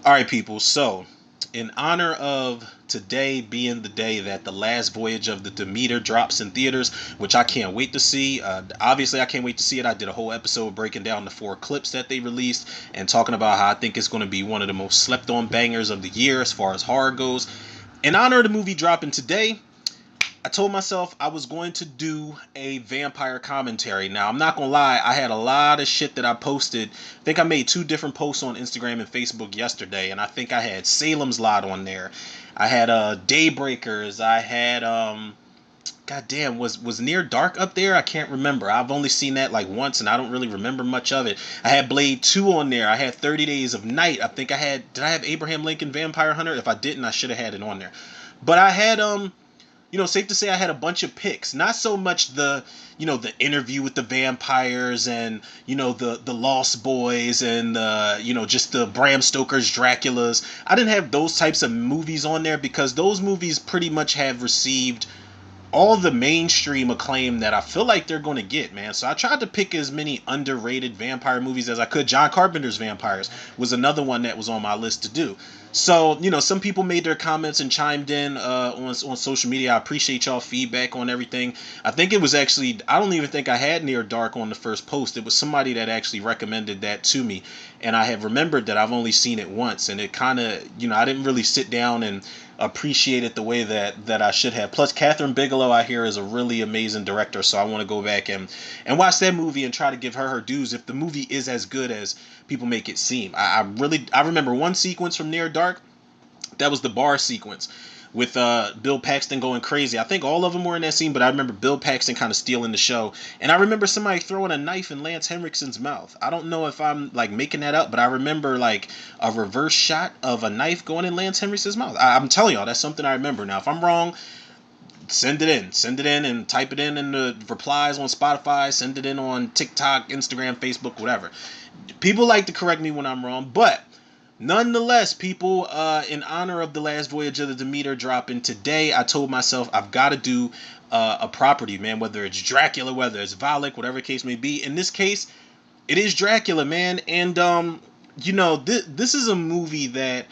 All right, people. So, in honor of today being the day that the last voyage of the Demeter drops in theaters, which I can't wait to see. Obviously, I can't wait to see it. I did a whole episode breaking down the 4 clips that they released and talking about how I think it's going to be one of the most slept on bangers of the year as far as horror goes. In honor of the movie dropping today, I told myself I was going to do a vampire commentary. Now, I'm not going to lie, I had a lot of shit that I posted. I think I made 2 different posts on Instagram and Facebook yesterday, and I think I had Salem's Lot on there. I had Daybreakers. I had goddamn, was Near Dark up there? I can't remember. I've only seen that like once and I don't really remember much of it. I had Blade 2 on there. I had 30 Days of Night. I think I had, did I have Abraham Lincoln Vampire Hunter? If I didn't, I should have had it on there. But I had safe to say I had a bunch of picks. Not so much the interview with the vampires and, the Lost Boys and, just the Bram Stoker's Draculas. I didn't have those types of movies on there because those movies pretty much have received all the mainstream acclaim that I feel like they're going to get, man. So I tried to pick as many underrated vampire movies as I could. John Carpenter's Vampires was another one that was on my list to do. So, some people made their comments and chimed in on social media. I appreciate y'all feedback on everything. I think it was actually, I don't even think I had Near Dark on the first post. It was somebody that actually recommended that to me. And I have remembered that I've only seen it once. And it kind of, I didn't really sit down and appreciate it the way that I should have. Plus, Catherine Bigelow, I hear, is a really amazing director. So I want to go back and watch that movie and try to give her dues if the movie is as good as people make it seem. I remember one sequence from Near Dark. That was the bar sequence with Bill Paxton going crazy. I think all of them were in that scene, but I remember Bill Paxton kind of stealing the show. And I remember somebody throwing a knife in Lance Henriksen's mouth. I don't know if I'm like making that up, but I remember like a reverse shot of a knife going in Lance Henriksen's mouth. I'm telling y'all, that's something I remember. Now, if I'm wrong, send it in and type it in the replies on Spotify, send it in on TikTok, Instagram, Facebook, whatever. People like to correct me when I'm wrong, but nonetheless, people, in honor of the last voyage of the Demeter dropping today, I told myself I've got to do a property, man, whether it's Dracula, whether it's Valak, whatever the case may be. In this case, it is Dracula, man. And, this is a movie that,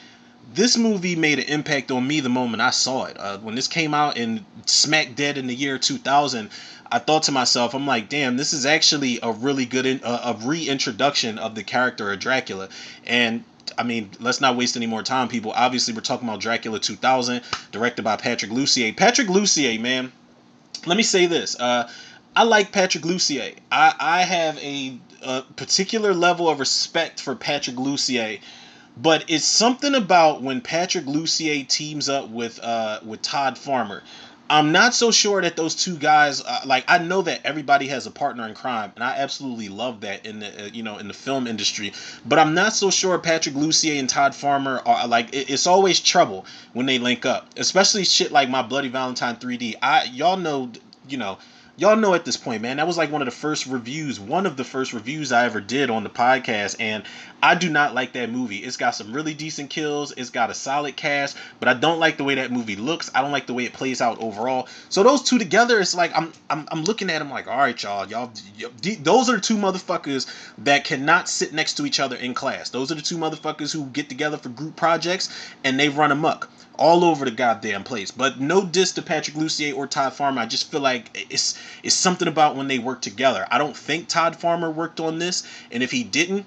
this movie made an impact on me the moment I saw it. When this came out in smack dead in the year 2000, I thought to myself, I'm like, damn, this is actually a really good a reintroduction of the character of Dracula. And I mean, let's not waste any more time, people. Obviously, we're talking about Dracula 2000, directed by Patrick Lussier. Patrick Lussier, man, let me say this. I like Patrick Lussier. I have a particular level of respect for Patrick Lussier, but it's something about when Patrick Lussier teams up with Todd Farmer. I'm not so sure that those two guys, I know that everybody has a partner in crime, and I absolutely love that in the in the film industry. But I'm not so sure Patrick Lussier and Todd Farmer are it's always trouble when they link up, especially shit like My Bloody Valentine 3D. Y'all know at this point, man, that was like one of the first reviews I ever did on the podcast, and I do not like that movie. It's got some really decent kills, it's got a solid cast, but I don't like the way that movie looks. I don't like the way it plays out overall. So those two together, it's like I'm looking at them like, all right, y'all, those are the two motherfuckers that cannot sit next to each other in class. Those are the two motherfuckers who get together for group projects and they run amok all over the goddamn place. But no diss to Patrick Lussier or Todd Farmer. I just feel like it's something about when they work together. I don't think Todd Farmer worked on this, and if he didn't,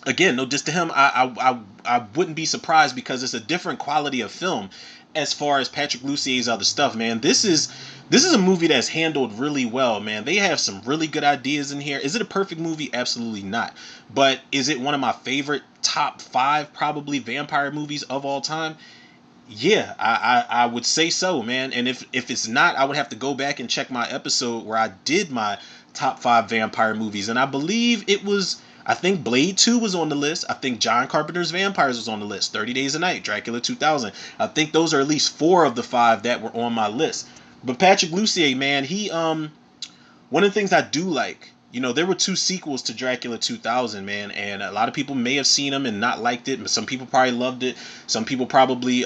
again, no diss to him, I wouldn't be surprised because it's a different quality of film as far as Patrick Lussier's other stuff, man. This is a movie that's handled really well, man. They have some really good ideas in here. Is it a perfect movie? Absolutely not. But is it one of my favorite top 5 probably vampire movies of all time? Yeah, I would say so, man. And if it's not, I would have to go back and check my episode where I did my top 5 vampire movies. And I believe I think Blade 2 was on the list. I think John Carpenter's Vampires was on the list. 30 Days a Night, Dracula 2000. I think those are at least 4 of the 5 that were on my list. But Patrick Lussier, man, he one of the things I do like, there were 2 sequels to Dracula 2000, man, and a lot of people may have seen them and not liked it, but some people probably loved it. Some people probably,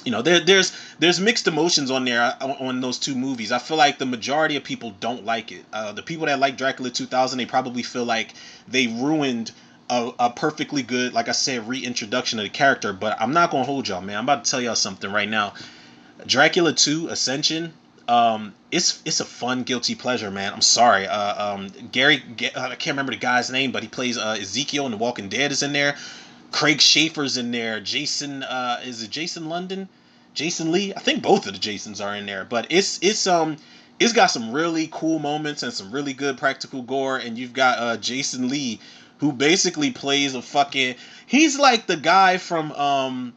there's mixed emotions on there on those 2 movies. I feel like the majority of people don't like it. The people that like Dracula 2000, they probably feel like they ruined a perfectly good, like I said, reintroduction of the character. But I'm not gonna hold y'all, man. I'm about to tell y'all something right now. Dracula 2 Ascension. It's a fun guilty pleasure, man. I'm sorry. I can't remember the guy's name, but he plays Ezekiel in The Walking Dead is in there. Craig Schaefer's in there. Jason, is it Jason London? Jason Lee? I think both of the Jasons are in there. But it's got some really cool moments and some really good practical gore. And you've got Jason Lee, who basically plays a fucking. He's like the guy from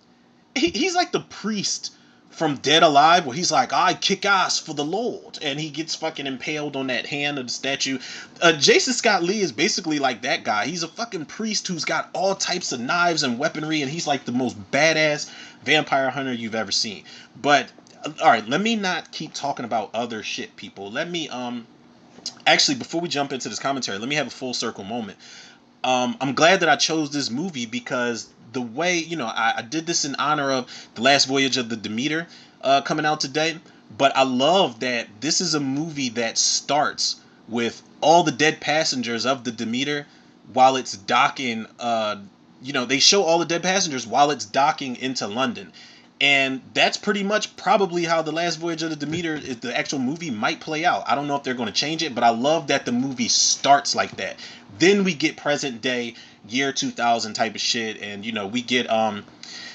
he's like the priest from Dead Alive, where he's like, I kick ass for the Lord, and he gets fucking impaled on that hand of the statue. Jason Scott Lee is basically like that guy. He's a fucking priest who's got all types of knives and weaponry, and he's like the most badass vampire hunter you've ever seen. But all right, let me not keep talking about other shit, people. Let me actually, before we jump into this commentary, let me have a full circle moment. I'm glad that I chose this movie because the way, I did this in honor of The Last Voyage of the Demeter coming out today. But I love that this is a movie that starts with all the dead passengers of the Demeter while it's docking. They show all the dead passengers while it's docking into London. And that's pretty much probably how The Last Voyage of the Demeter, the actual movie, might play out. I don't know if they're going to change it, but I love that the movie starts like that. Then we get present day, year 2000 type of shit, and we get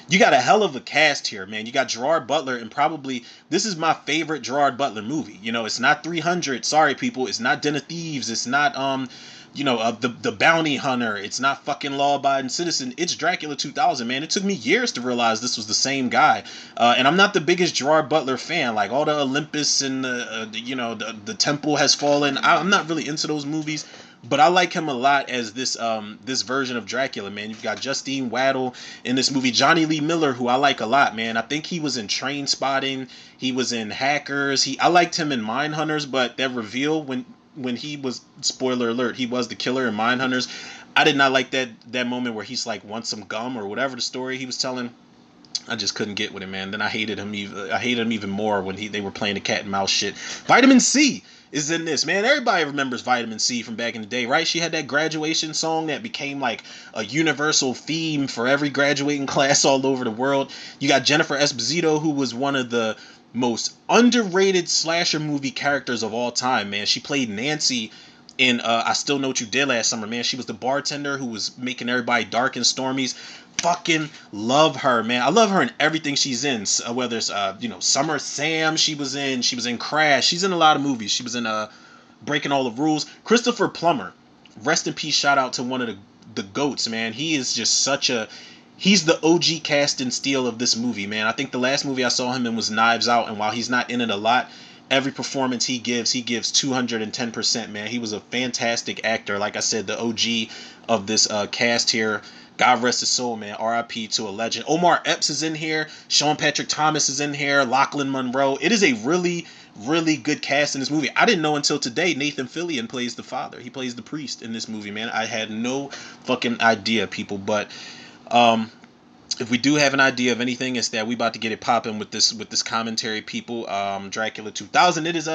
you got a hell of a cast here, man. You got Gerard Butler, and probably this is my favorite Gerard Butler movie. It's not 300. Sorry, people. It's not Den of Thieves. It's not the bounty hunter. It's not fucking law abiding citizen. It's Dracula 2000, man. It took me years to realize this was the same guy. And I'm not the biggest Gerard Butler fan. Like all the Olympus and the temple has fallen. I'm not really into those movies. But I like him a lot as this version of Dracula, man. You've got Justine Waddle in this movie. Johnny Lee Miller, who I like a lot, man. I think he was in Train Spotting. He was in Hackers. I liked him in Mindhunters, but that reveal when he was, spoiler alert, he was the killer in Mindhunters. I did not like that moment where he's like, want some gum or whatever the story he was telling. I just couldn't get with him, man. Then I hated him even more when they were playing the cat and mouse shit. Vitamin C is in this, man. Everybody remembers Vitamin C from back in the day, right? She had that graduation song that became like a universal theme for every graduating class all over the world. You got Jennifer Esposito, who was one of the most underrated slasher movie characters of all time, man. She played Nancy in I Still Know What You Did Last Summer, man. She was the bartender who was making everybody dark and stormies. Fucking love her, man. I love her in everything she's in. Whether it's Summer Sam, she was in Crash. She's in a lot of movies. She was in Breaking All the Rules. Christopher Plummer, rest in peace. Shout out to one of the goats, man. He is just he's the OG cast and steel of this movie, man. I think the last movie I saw him in was Knives Out, and while he's not in it a lot, every performance he gives 210%, man. He was a fantastic actor. Like I said, the OG of this cast here. God rest his soul, man. R.I.P. to a legend. Omar Epps is in here. Sean Patrick Thomas is in here. Lachlan Monroe. It is a really, really good cast in this movie. I didn't know until today Nathan Fillion plays the father. He plays the priest in this movie, man. I had no fucking idea, people. But if we do have an idea of anything, it's that we about to get it popping with this commentary, people. Dracula 2000. It is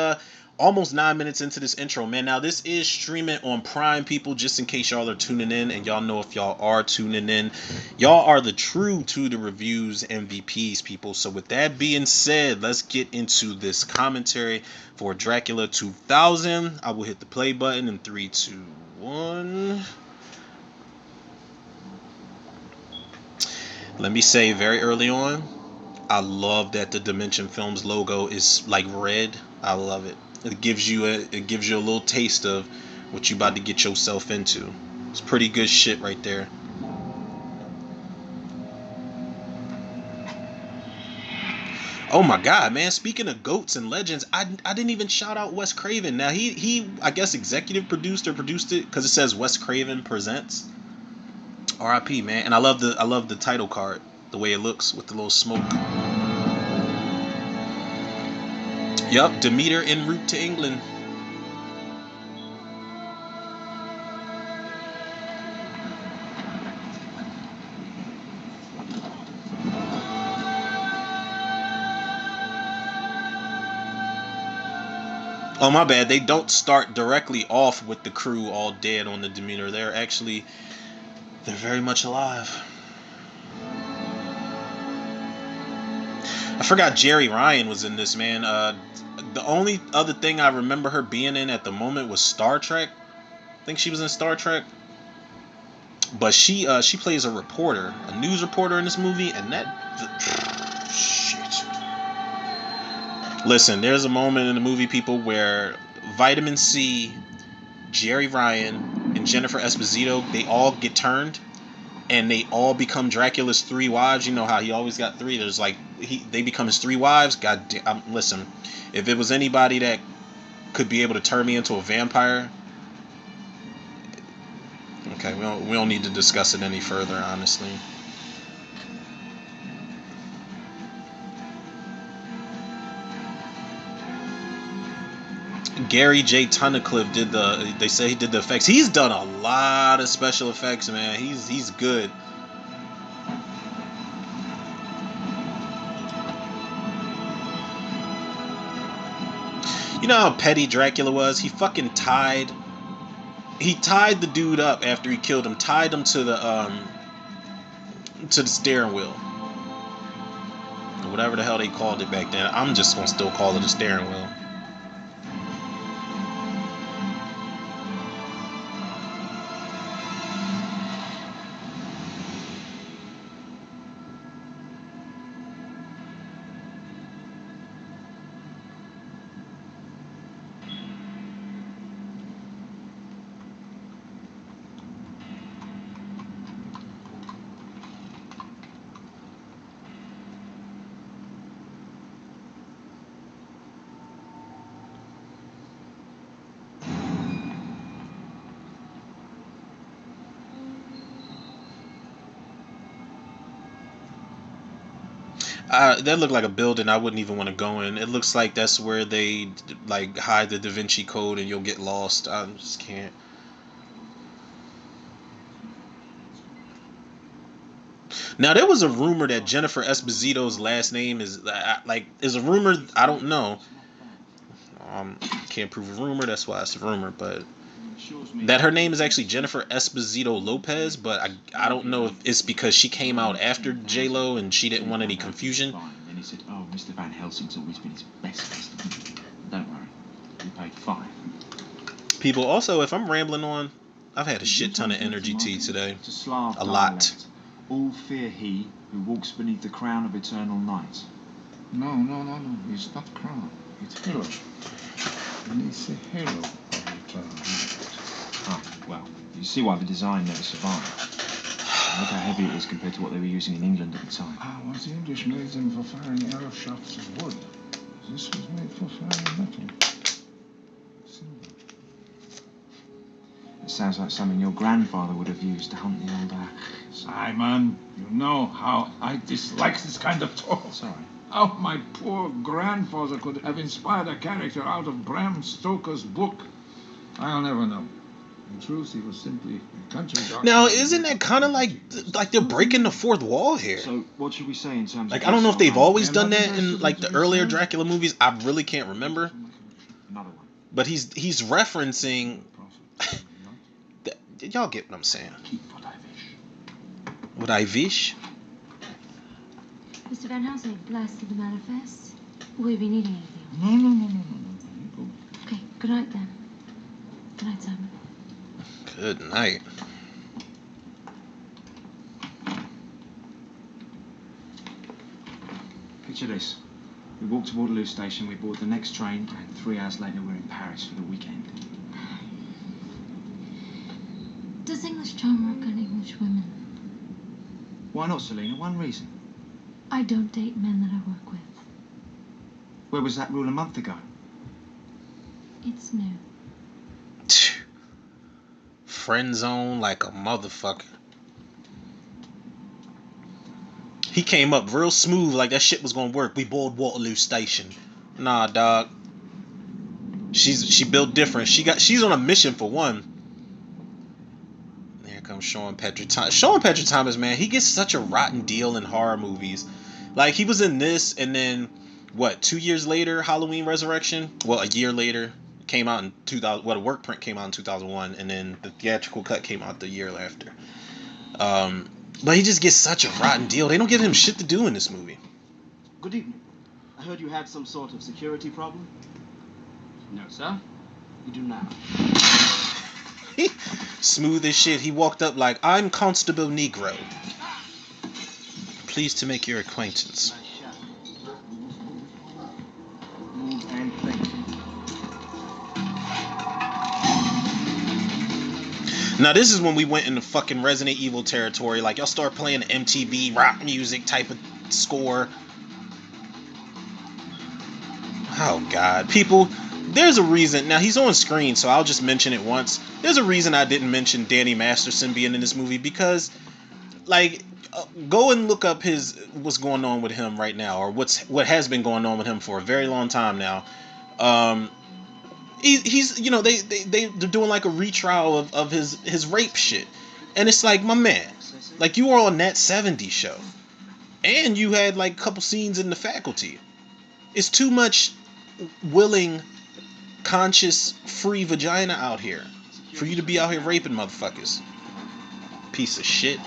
almost 9 minutes into this intro, man. Now this is streaming on Prime, people, just in case y'all are tuning in, and y'all know if y'all are tuning in, y'all are the true To The Reviews MVPs, people. So with that being said, let's get into this commentary for Dracula 2000. I will hit the play button in 3, 2, 1. Let me say very early on, I love that the Dimension Films logo is like red. I love it. It gives you a little taste of what you about to get yourself into. It's pretty good shit right there. Oh my god, man! Speaking of goats and legends, I didn't even shout out Wes Craven. Now he I guess executive produced it because it says Wes Craven presents. R.I.P. man, and I love the title card, the way it looks with the little smoke. Yup, Demeter en route to England. Oh my bad, they don't start directly off with the crew all dead on the Demeter. They're actually They're very much alive. I forgot Jerry Ryan was in this, man. The only other thing I remember her being in at the moment was Star Trek. I think she was in Star Trek. But she plays a reporter, a news reporter in this movie, and that shit. Listen, there's a moment in the movie, people, where Vitamin C, Jerry Ryan, and Jennifer Esposito, they all get turned, and they all become Dracula's three wives. You know how he always got three. There's like they become his three wives. God damn, listen, if it was anybody that could be able to turn me into a vampire, okay, we don't need to discuss it any further, honestly. Gary J. Tunnicliffe did the. They say he did the effects. He's done a lot of special effects, man. He's good. You know how petty Dracula was? He fucking tied the dude up after he killed him. Tied him to the steering wheel, or whatever the hell they called it back then. I'm just gonna still call it a steering wheel. That looked like a building I wouldn't even want to go in. It looks like that's where they like hide the Da Vinci Code and you'll get lost. I just can't. Now there was a rumor that Jennifer Esposito's last name is is a rumor. I don't know. Can't prove a rumor. That's why it's a rumor. But that her name is actually Jennifer Esposito Lopez. But I don't know if it's because she came out after J Lo and she didn't want any confusion. And he said, "Oh, Mr. Van Helsing's always been his best customer. Don't worry, we paid fine." People, also, if I'm rambling on, I've had a shit ton of energy tea today. A lot. All fear he who walks beneath the crown of eternal night. No. It's not crown. It's halo. And it's a halo of eternal night. Ah, well, you see why the design never survived. Look how heavy it is compared to what they were using in England at the time. Was the English made them for firing arrow shafts of wood? This was made for firing metal. Silver. It sounds like something your grandfather would have used to hunt the old axe. Simon, you know how I dislike this kind of talk. Sorry. How my poor grandfather could have inspired a character out of Bram Stoker's book, I'll never know. In truth, he was simply a country doctor. Now, isn't that kind of like they're breaking the fourth wall here? So, what should we say in terms Like, of... I don't know if they've always done that in like the earlier Dracula movies. I really can't remember. Another one. But he's referencing. Y'all get what I'm saying? Keep what I wish. What I wish? Mr. Van Helsing, last of the manifest. Will you be needing anything? No. You go. Okay, good night then. Good night, Simon. Good night. Picture this. We walk to Waterloo Station, we board the next train, and 3 hours later we're in Paris for the weekend. Does English charm work on English women? Why not, Selena? One reason. I don't date men that I work with. Where was that rule a month ago? It's new. Friend zone like a motherfucker. He came up real smooth like that shit was gonna work. We board Waterloo Station. Nah, dog. She built different. She's on a mission for one. Here comes Sean Patrick Thomas. Sean Patrick Thomas, man, he gets such a rotten deal in horror movies. Like, he was in this, and then what? 2 years later, Halloween Resurrection. Well, a year later, came out in 2000. Well, the work print came out in 2001, and then the theatrical cut came out the year after. But he just gets such a rotten deal. They don't give him shit to do in this movie. Good evening. I heard you had some sort of security problem. No, sir. You do now. Smooth as shit. He walked up like, I'm Constable Negro. Pleased to make your acquaintance. Nice shot. Move and think. Now this is when we went into fucking Resident Evil territory. Like y'all start playing the MTV rock music type of score. Oh God, people, there's a reason. Now he's on screen, so I'll just mention it once. There's a reason I didn't mention Danny Masterson being in this movie because, like, go and look up what's going on with him right now, or what has been going on with him for a very long time now. He's you know they're doing like a retrial of his rape shit, and it's like, my man, like, you were on that '70s show, and you had like a couple scenes in The Faculty. It's too much willing, conscious, free vagina out here for you to be out here raping motherfuckers. Piece of shit.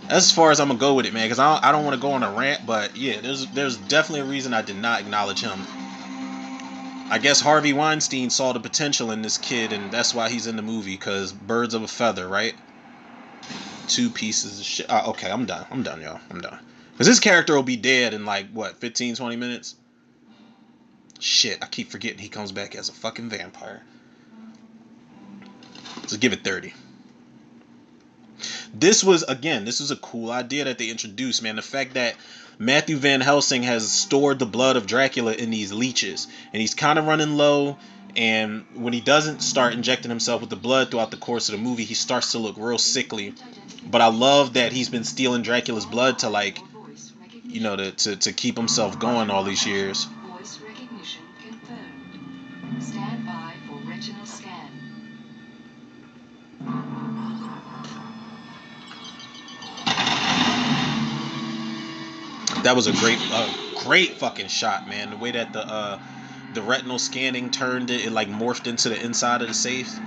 That's as far as I'm gonna go with it, man, because I don't want to go on a rant, but yeah, there's definitely a reason I did not acknowledge him. I guess Harvey Weinstein saw the potential in this kid, and that's why he's in the movie, because birds of a feather, right? Two pieces of shit. Okay, I'm done, y'all. I'm done. Because this character will be dead in like, what, 15, 20 minutes? Shit, I keep forgetting he comes back as a fucking vampire. So give it 30. This was a cool idea that they introduced, man. The fact that Matthew Van Helsing has stored the blood of Dracula in these leeches, and he's kind of running low, and when he doesn't start injecting himself with the blood throughout the course of the movie, he starts to look real sickly. But I love that he's been stealing Dracula's blood to, like, you know, to keep himself going all these years. Voice recognition confirmed. Stand by for retinal scan. That was a great fucking shot, man. The way that the retinal scanning turned it like morphed into the inside of the safe.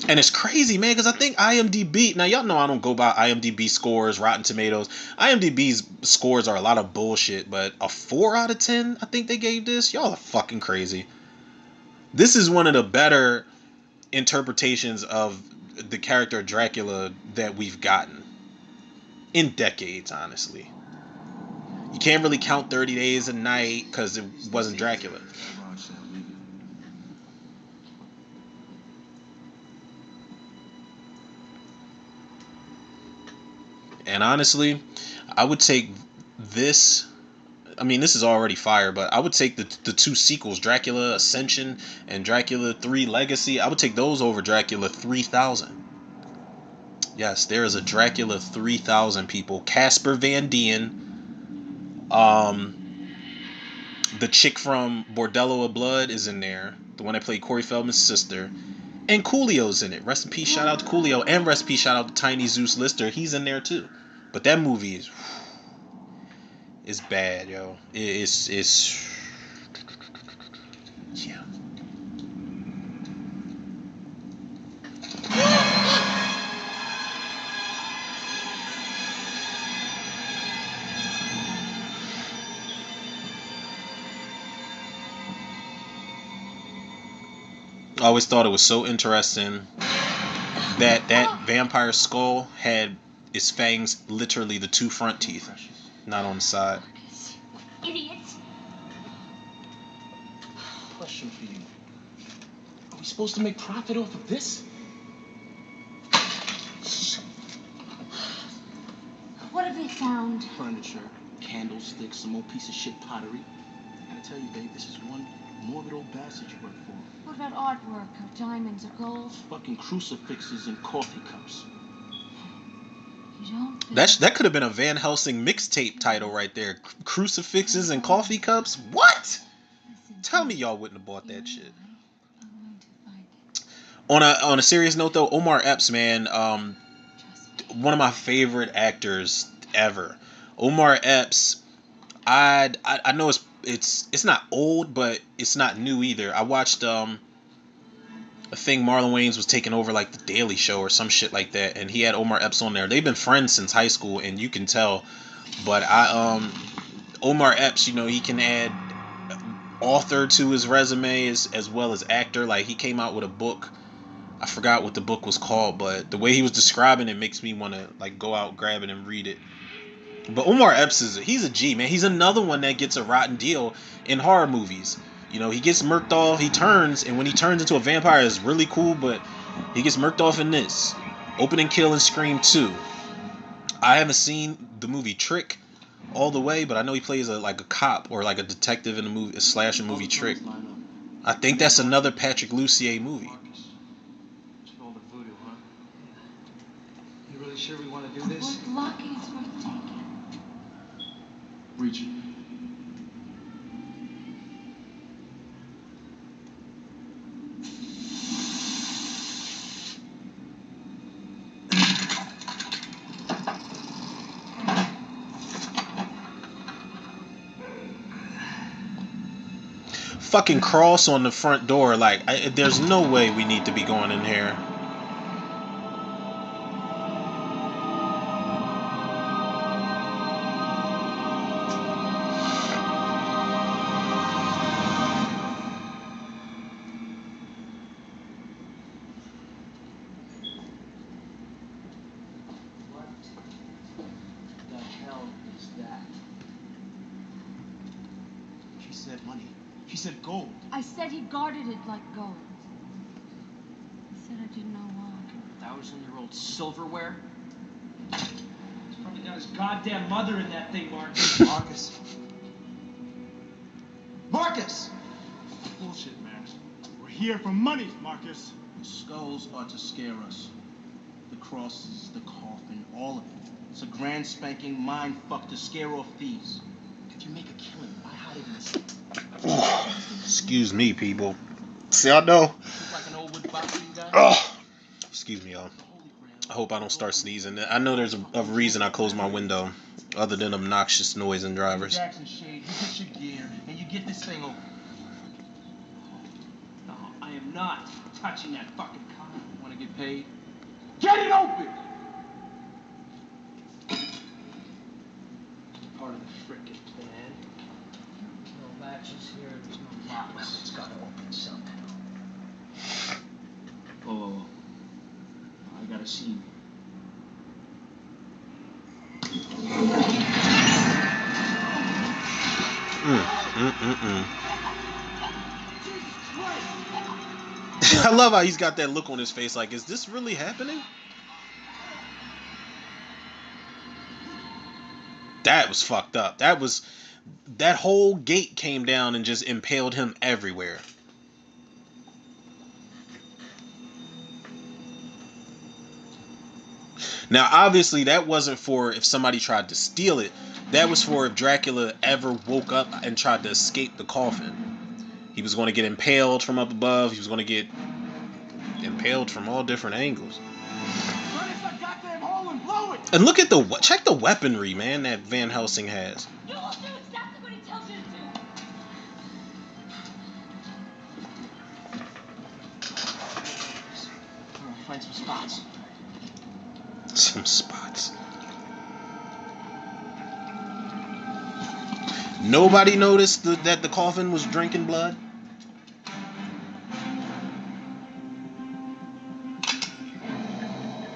And it's crazy, man, because I think IMDb, now y'all know I don't go by IMDb scores, Rotten Tomatoes. IMDb's scores are a lot of bullshit, but a 4 out of 10, I think they gave this. Y'all are fucking crazy. This is one of the better interpretations of the character of Dracula that we've gotten in decades, honestly. You can't really count 30 Days a Night because it wasn't Dracula. And honestly, I would take this. I mean, this is already fire, but I would take the two sequels, Dracula Ascension and Dracula 3 Legacy. I would take those over Dracula 3000. Yes, there is a Dracula 3000, people. Casper Van Dien. The chick from Bordello of Blood is in there. The one that played Corey Feldman's sister. And Coolio's in it. Rest in peace, shout out to Coolio. And rest in peace, shout out to Tiny Zeus Lister. He's in there too. But that movie is bad, yo. It's yeah. I always thought it was so interesting that vampire skull had its fangs literally the two front teeth, not on the side. Idiots. Question for you. Are we supposed to make profit off of this? What have they found? Furniture, candlesticks, some old piece of shit pottery. I gotta tell you, babe, this is one morbid old bastard you work for. What about artwork of diamonds or gold? Fucking crucifixes and coffee cups. You don't think... That could have been a Van Helsing mixtape title right there. Crucifixes and coffee cups? What? Tell me y'all wouldn't have bought that shit. I'm going to find it. On a serious note though, Omar Epps, man, one of my favorite actors ever. Omar Epps, I know it's not old, but it's not new either. I watched I think Marlon Wayans was taking over like the Daily Show or some shit like that, and he had Omar Epps on there. They've been friends since high school, and you can tell. But Omar Epps, you know, he can add author to his resume as well as actor. Like he came out with a book. I forgot what the book was called, but the way he was describing it makes me want to like go out, grab it, and read it. But Omar Epps he's a G, man. He's another one that gets a rotten deal in horror movies. You know, he gets murked off, he turns, and when he turns into a vampire is really cool, but he gets murked off in this. Opening Kill and Scream 2. I haven't seen the movie Trick all the way, but I know he plays like a cop or like a detective in the movie, a slasher movie Trick. I think that's another Patrick Lussier movie. All the voodoo, huh? You really sure we want to do this? What luck is worth taking? Reach it. Fucking cross on the front door. Like, there's no way we need to be going in here. What the hell is that? She said money. She said gold. I said he guarded it like gold. I said I didn't know why. 1,000-year-old silverware? He's probably got his goddamn mother in that thing, Marcus. Marcus. Marcus! Bullshit, man. We're here for money, Marcus. The skulls are to scare us. The crosses, the coffin, all of it. It's a grand spanking mind fuck to scare off thieves. If you make a killing, why hide it in this? Excuse me, people. See, I know. Like an old wood box you got? Oh, excuse me, y'all. I hope I don't start sneezing. I know there's a reason I close my window, other than obnoxious noise and drivers. Jackson shade, you get your gear, and you get this thing open. No, I am not touching that fucking car. Want to get paid? Get it open! Part of the frickin' plan. No latches here, there's no locks. It's gotta open somehow. Oh, I gotta see you. I love how he's got that look on his face like, is this really happening? That was fucked up. That whole gate came down and just impaled him everywhere. Now, obviously, that wasn't for if somebody tried to steal it. That was for if Dracula ever woke up and tried to escape the coffin. He was going to get impaled from up above. He was going to get impaled from all different angles. And look at check the weaponry, man, that Van Helsing has. You will do exactly what he tells you to do. Find some spots. Some spots. Nobody noticed that the coffin was drinking blood?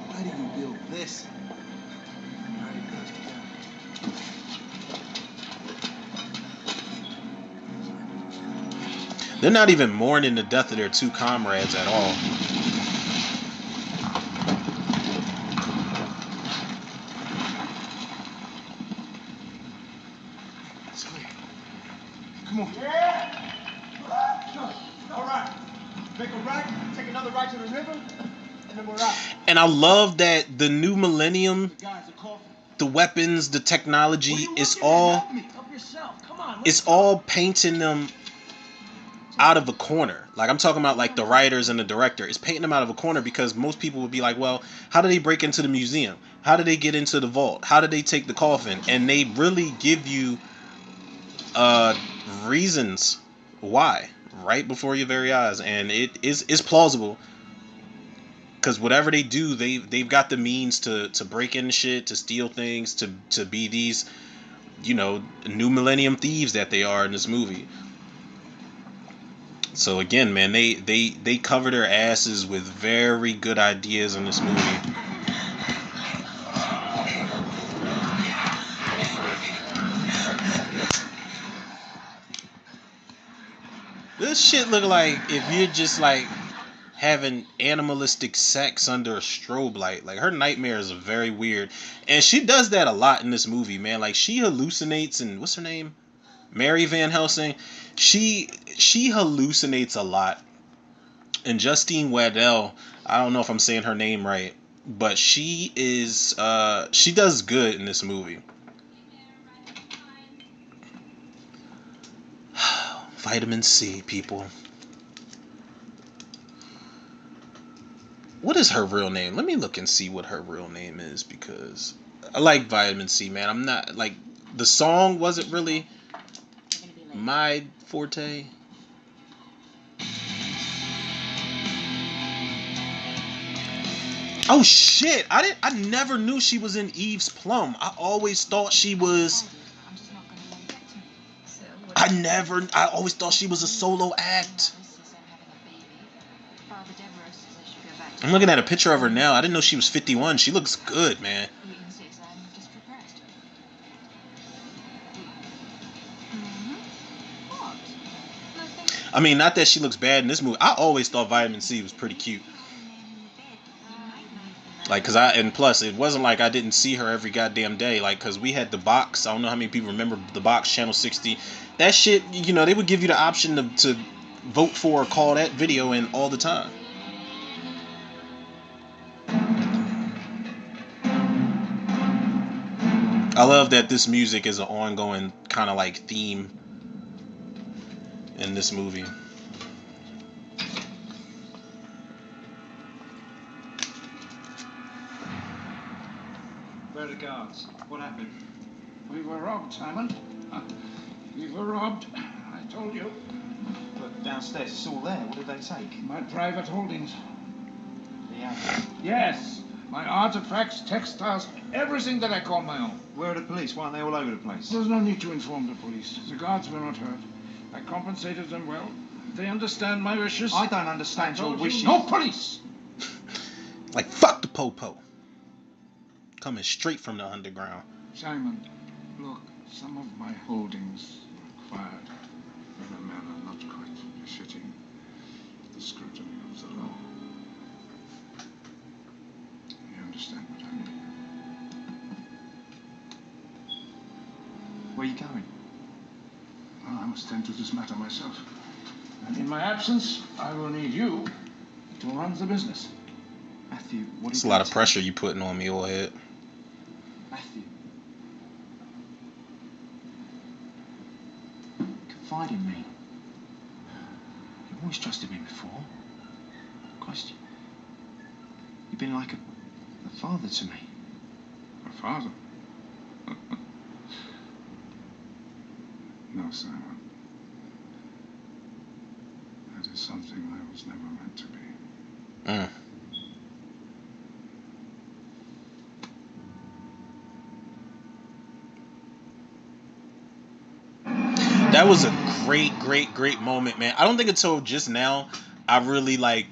Why do you build this? They're not even mourning the death of their two comrades at all. Come on. Yeah. All right. Make a right, take another right to the river, and then we're out. And I love that the new millennium, the weapons, the technology, it's all painting them out of a corner. Like, I'm talking about like the writers and the director. It's painting them out of a corner because most people would be like, well, how did they break into the museum? How did they get into the vault? How did they take the coffin? And they really give you reasons why. right before your very eyes, and it's plausible. Because whatever they do, they've got the means to break in shit, to steal things, to be these, new millennium thieves that they are in this movie. So again, man, they cover their asses with very good ideas in this movie. This shit look like if you're just like having animalistic sex under a strobe light. Like her nightmares are very weird, and she does that a lot in this movie, man. Like she hallucinates, and what's her name? Mary Van Helsing. She hallucinates a lot. And Justine Waddell, I don't know if I'm saying her name right, but she does good in this movie. Vitamin C, people. What is her real name? Let me look and see what her real name is, because I like Vitamin C, man. I'm not like, the song wasn't really my forte. Oh shit! I never knew she was in Eve's Plum. I always thought she was. I always thought she was a solo act. I'm looking at a picture of her now. I didn't know she was 51. She looks good, man. I mean, not that she looks bad in this movie. I always thought Vitamin C was pretty cute. Like, and plus, it wasn't like I didn't see her every goddamn day. Like, cause we had the box. I don't know how many people remember the box, Channel 60. That shit, they would give you the option to vote for or call that video in all the time. I love that this music is an ongoing kind of like theme in this movie. Where are the guards? What happened? We were robbed, Simon. We were robbed. I told you. But downstairs, it's all there. What did they take? My private holdings. Yeah. Yes. My artifacts, textiles, everything that I call my own. Where are the police? Why aren't they all over the place? There's no need to inform the police. The guards were not hurt. I compensated them well. They understand my wishes. I don't understand your wishes. No police! Like, fuck the po-po. Coming straight from the underground. Simon, look, some of my holdings were acquired in a manner not quite befitting the scrutiny of the law. You understand what I mean? Where are you going? Well, I must tend to this matter myself. And in my absence, I will need you to run the business. Matthew, what It's is a lot of pressure you putting on me, old head. Matthew. Confide in me. You've always trusted me before. Christ, you've been like a father to me. A father? No, Simon. That is something I was never meant to be. That was a great moment, man. I don't think until just now I really like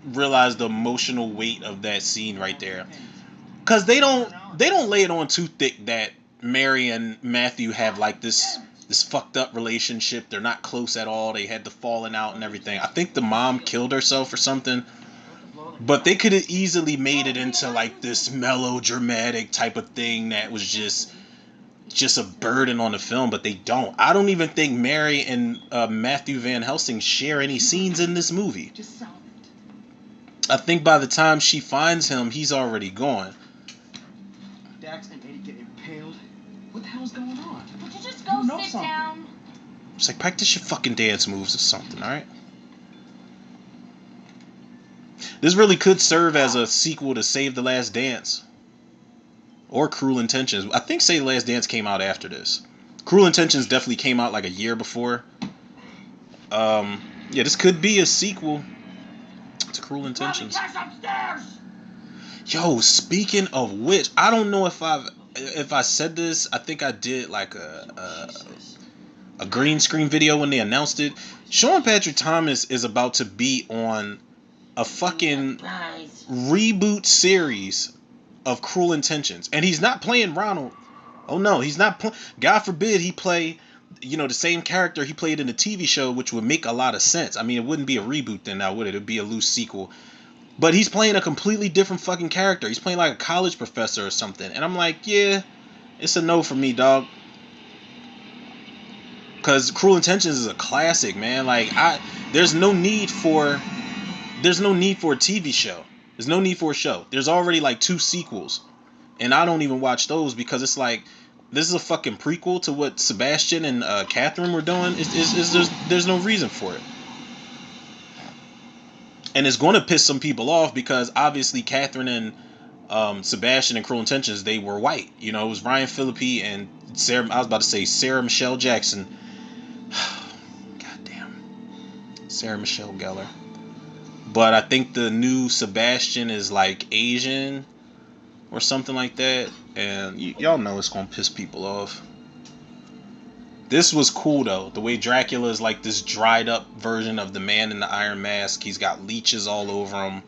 realized the emotional weight of that scene right there. Cause they don't lay it on too thick that Mary and Matthew have like this fucked up relationship. They're not close at all. They had the falling out and everything. I think the mom killed herself or something. But they could have easily made it into like this melodramatic type of thing that was just a burden on the film, but they don't. I don't even think Mary and Matthew Van Helsing share any scenes in this movie. I think by the time she finds him, he's already gone. Dax and Eddie get impaled. What the hell's going on? Would you just go sit down? It's like, practice your fucking dance moves or something, alright? This really could serve as a sequel to Save the Last Dance. Or Cruel Intentions. I think Save the Last Dance came out after this. Cruel Intentions definitely came out like a year before. Yeah, this could be a sequel to Cruel Intentions. Yo, speaking of which, I don't know if I said this. I think I did like a green screen video when they announced it. Sean Patrick Thomas is about to be on a fucking reboot series of Cruel Intentions, and he's not playing Ronald. Oh no, he's not. God forbid he play, the same character he played in the TV show, which would make a lot of sense. I mean, it wouldn't be a reboot then, now would it? It'd be a loose sequel. But he's playing a completely different fucking character. He's playing like a college professor or something, and I'm like, yeah, it's a no for me, dog. Because Cruel Intentions is a classic, man. Like there's no need for a TV show. There's no need for a show. There's already like 2 sequels, and I don't even watch those because it's like this is a fucking prequel to what Sebastian and Catherine were doing. There's no reason for it, and it's going to piss some people off because obviously Catherine and Sebastian and Cruel Intentions, they were white. It was Ryan Phillippe and Sarah. I was about to say Sarah Michelle Jackson. Goddamn, Sarah Michelle Gellar. But I think the new Sebastian is like Asian or something like that, and y'all know it's gonna piss people off. This was cool though. The way Dracula is like this dried up version of the Man in the Iron Mask. He's got leeches all over him.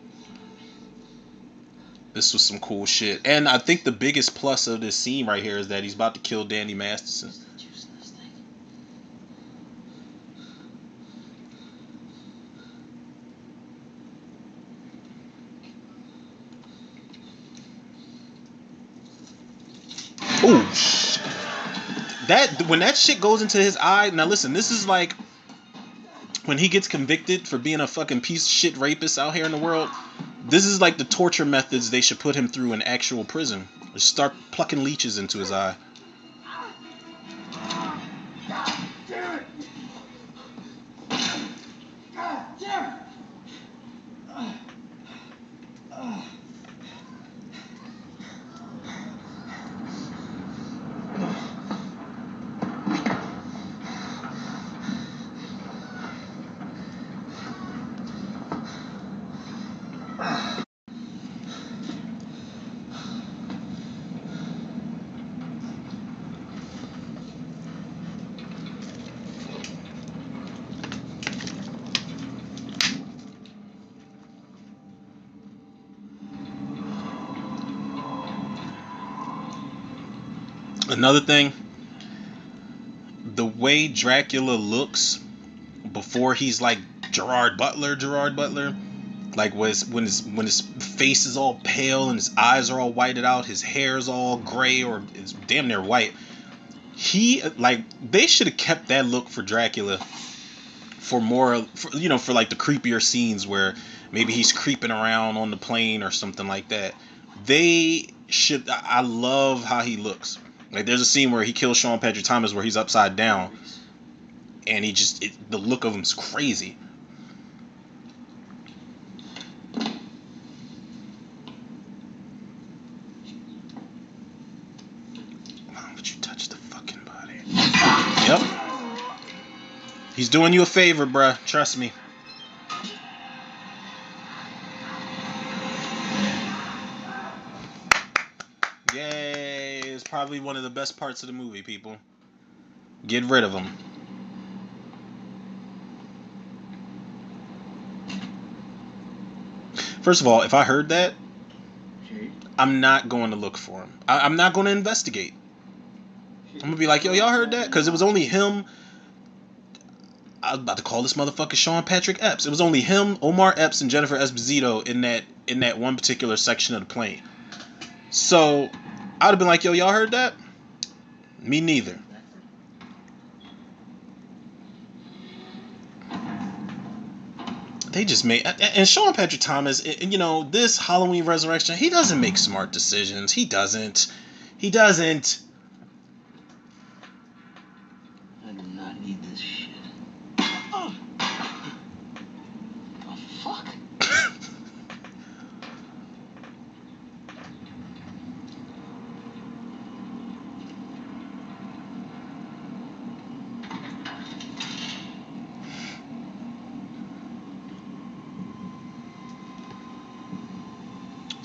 This was some cool shit. And I think the biggest plus of this scene right here is that he's about to kill Danny Masterson. Oh, when that shit goes into his eye. Now listen, this is like when he gets convicted for being a fucking piece of shit rapist out here in the world. This is like the torture methods they should put him through in actual prison. Just start plucking leeches into his eye. Another thing, the way Dracula looks before he's like Gerard Butler, like when his face is all pale and his eyes are all whited out, his hair is all gray or it's damn near white. They should have kept that look for Dracula for more, for like the creepier scenes where maybe he's creeping around on the plane or something like that. I love how he looks. Like there's a scene where he kills Sean Patrick Thomas where he's upside down, and the look of him's crazy. Why would you touch the fucking body? Yep. He's doing you a favor, bruh. Trust me. Yay. It's probably one of the best parts of the movie, people. Get rid of him. First of all, if I heard that, I'm not going to look for him. I'm not going to investigate. I'm going to be like, yo, y'all heard that? Because it was only him. I was about to call this motherfucker Sean Patrick Epps. It was only him, Omar Epps, and Jennifer Esposito in that one particular section of the plane. So I'd have been like, yo, y'all heard that? Me neither. They just made, and Sean Patrick Thomas, this Halloween Resurrection, he doesn't make smart decisions. He doesn't. I do not need this shit. Oh, fuck.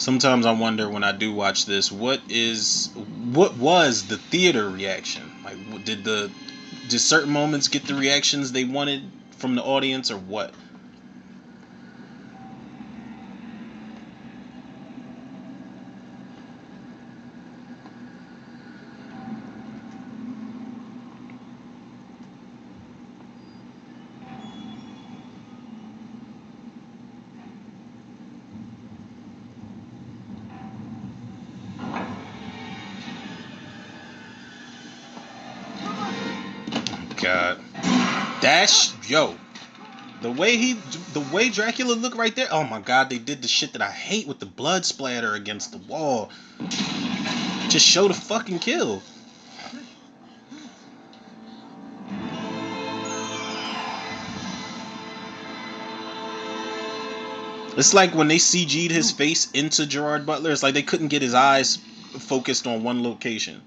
Sometimes I wonder when I do watch this, what was the theater reaction? Like, did certain moments get the reactions they wanted from the audience, or what? God, yo, the way Dracula looked right there. Oh my God, they did the shit that I hate with the blood splatter against the wall. Just show the fucking kill. It's like when they CG'd his face into Gerard Butler, it's like they couldn't get his eyes focused on one location.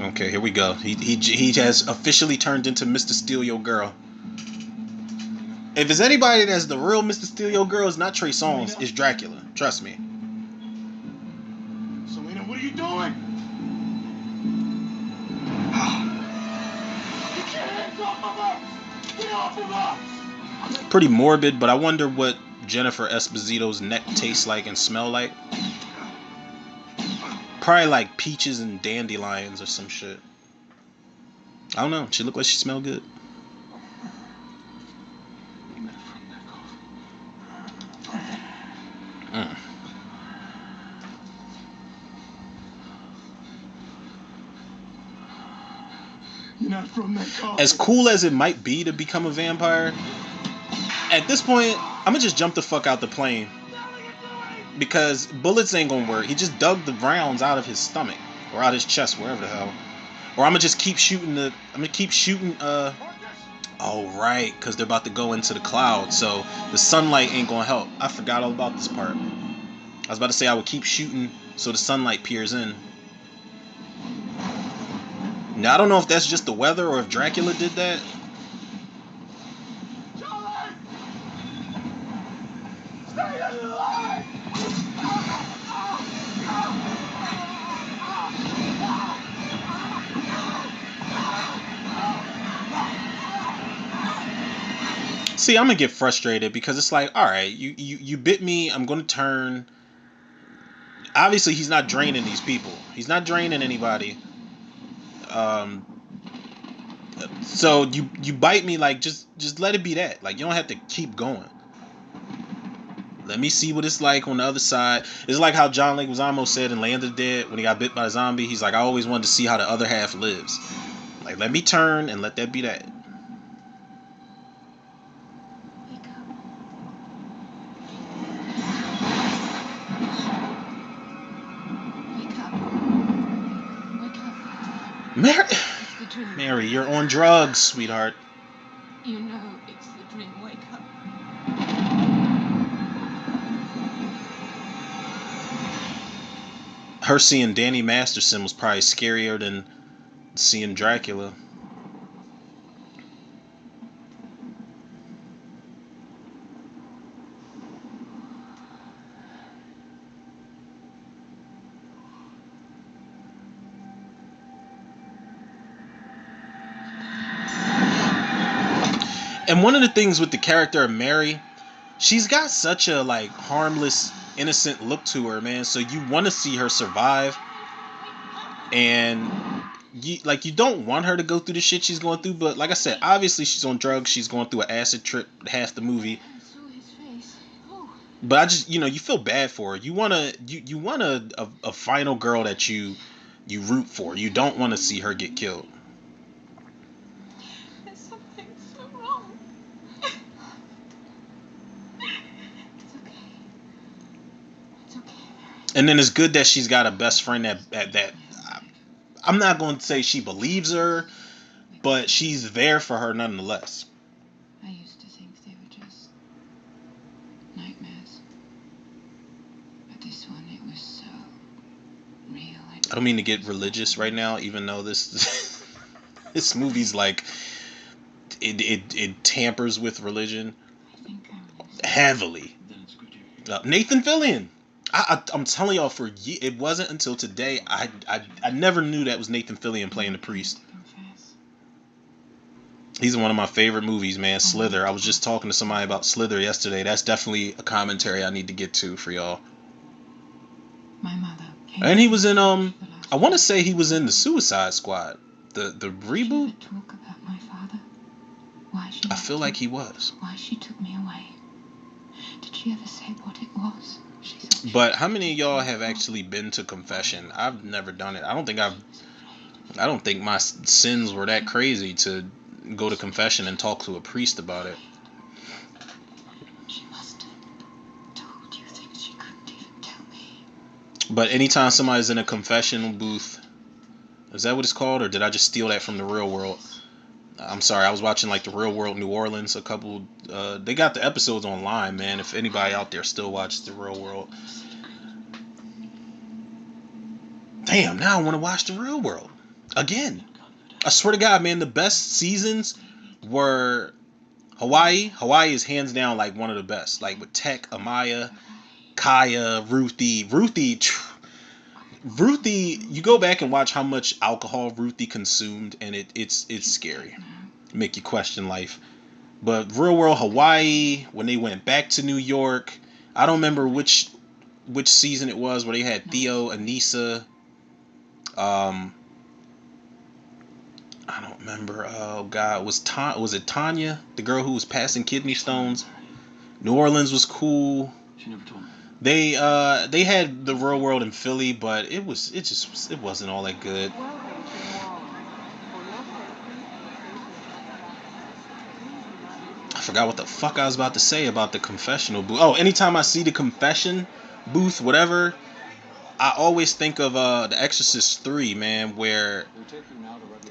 Okay, here we go. He has officially turned into Mr. Steal Your Girl. If there's anybody that's the real Mr. Steal Your Girl, it's not Trey Songz, it's Dracula. Trust me. Selena, what are you doing? You can't hands off of us! Get off of us! Pretty morbid, but I wonder what Jennifer Esposito's neck tastes like and smell like. Probably like peaches and dandelions or some shit. I don't know. She looked like she smelled good. You're not from that coffin. As cool as it might be to become a vampire, at this point, I'm gonna just jump the fuck out the plane. Because bullets ain't gonna work. He just dug the rounds out of his stomach. Or out his chest, wherever the hell. Or I'm gonna just keep shooting oh right, because they're about to go into the clouds, so the sunlight ain't gonna help. I forgot all about this part. I was about to say I would keep shooting so the sunlight peers in. Now I don't know if that's just the weather or if Dracula did that. Charlie! Stay alive! See, I'm gonna get frustrated because it's like, all right, you bit me. I'm gonna turn. Obviously, he's not draining these people. He's not draining anybody. So you bite me, like just let it be that. Like you don't have to keep going. Let me see what it's like on the other side. It's like how John Leguizamo said in Land of the Dead when he got bit by a zombie. He's like, I always wanted to see how the other half lives. Like, let me turn and let that be that. Wake up. Wake up. Wake up. Mary, It's the dream. Mary, you're on drugs, sweetheart. You know it's the dream. Wake up. Her seeing Danny Masterson was probably scarier than seeing Dracula. And one of the things with the character of Mary, she's got such a like harmless, innocent look to her, man. So you want to see her survive, and you don't want her to go through the shit she's going through. But like I said, obviously she's on drugs. She's going through an acid trip half the movie. I saw his face. Oh. But I just, you feel bad for her. You want a final girl that you root for. You don't want to see her get killed. There's something so wrong. It's okay. It's okay, Mary. And then it's good that she's got a best friend that I'm not going to say she believes her, but she's there for her nonetheless. I used to think they were just nightmares. But this one, it was so real. I don't mean to get religious right now, even though this this movie's like it tampers with religion I think heavily. Then it's good you're here. Nathan Fillion. I'm telling y'all, it wasn't until today I never knew that was Nathan Fillion playing the priest. confess. He's in one of my favorite movies, man. Slither. I was just talking to somebody about Slither yesterday. That's definitely a commentary I need to get to for y'all. My mother came. And he was in the last I want to say he was in the Suicide Squad, the Did she reboot. ever talk about my father? Why she? I feel like he was. Why she took me away? Did she ever say what it was? She thought she But how many of y'all have actually been to confession? I've never done it. I don't think my sins were that crazy to go to confession and talk to a priest about it. She must have told you things she couldn't even tell me. But anytime somebody's in a confession booth, is that what it's called, or did I just steal that from the real world? I'm sorry, I was watching like the Real World New Orleans. They got the episodes online, man. If anybody out there still watches the Real World, damn, now I want to watch the Real World again. I swear to God, man, the best seasons were Hawaii. Hawaii is hands down like one of the best. Like with Tech, Amaya, Kaya, Ruthie. Ruthie, you go back and watch how much alcohol Ruthie consumed, and it's scary. Make you question life. But Real World Hawaii, when they went back to New York, I don't remember which season it was where they had Theo, Anissa. I don't remember. Oh God, was it Tanya, the girl who was passing kidney stones? New Orleans was cool. She never told me. They had the Real World in Philly, but it wasn't all that good. I forgot what the fuck I was about to say about the confessional booth. Oh, anytime I see the confession booth, whatever, I always think of The Exorcist 3, man, where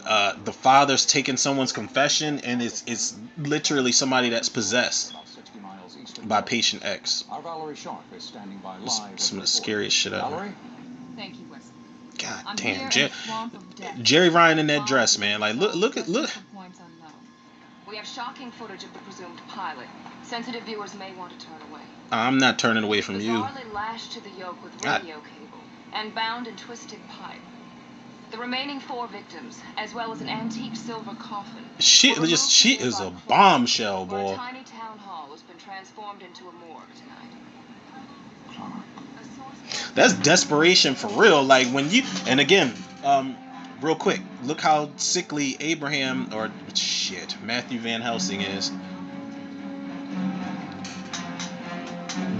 the father's taking someone's confession and it's literally somebody that's possessed by patient X. Our Valerie Sharp is standing by live. Some of the scariest shit ever. Valerie? Thank you, Wesley. God I'm damn, here in the swamp of death. Jerry Ryan in that dress, man. Like look. Points unknown. We have shocking footage of the presumed pilot. Sensitive viewers may want to turn away. I'm not turning away from you. Bizarrely lashed to the yoke with radio cable and bound in twisted pipe. The remaining 4 victims, as well as an antique silver coffin. She is a bombshell, boy. A tiny town hall has been transformed into a morgue tonight. That's desperation for real. Like when you, and again, real quick, look how sickly Matthew Van Helsing is.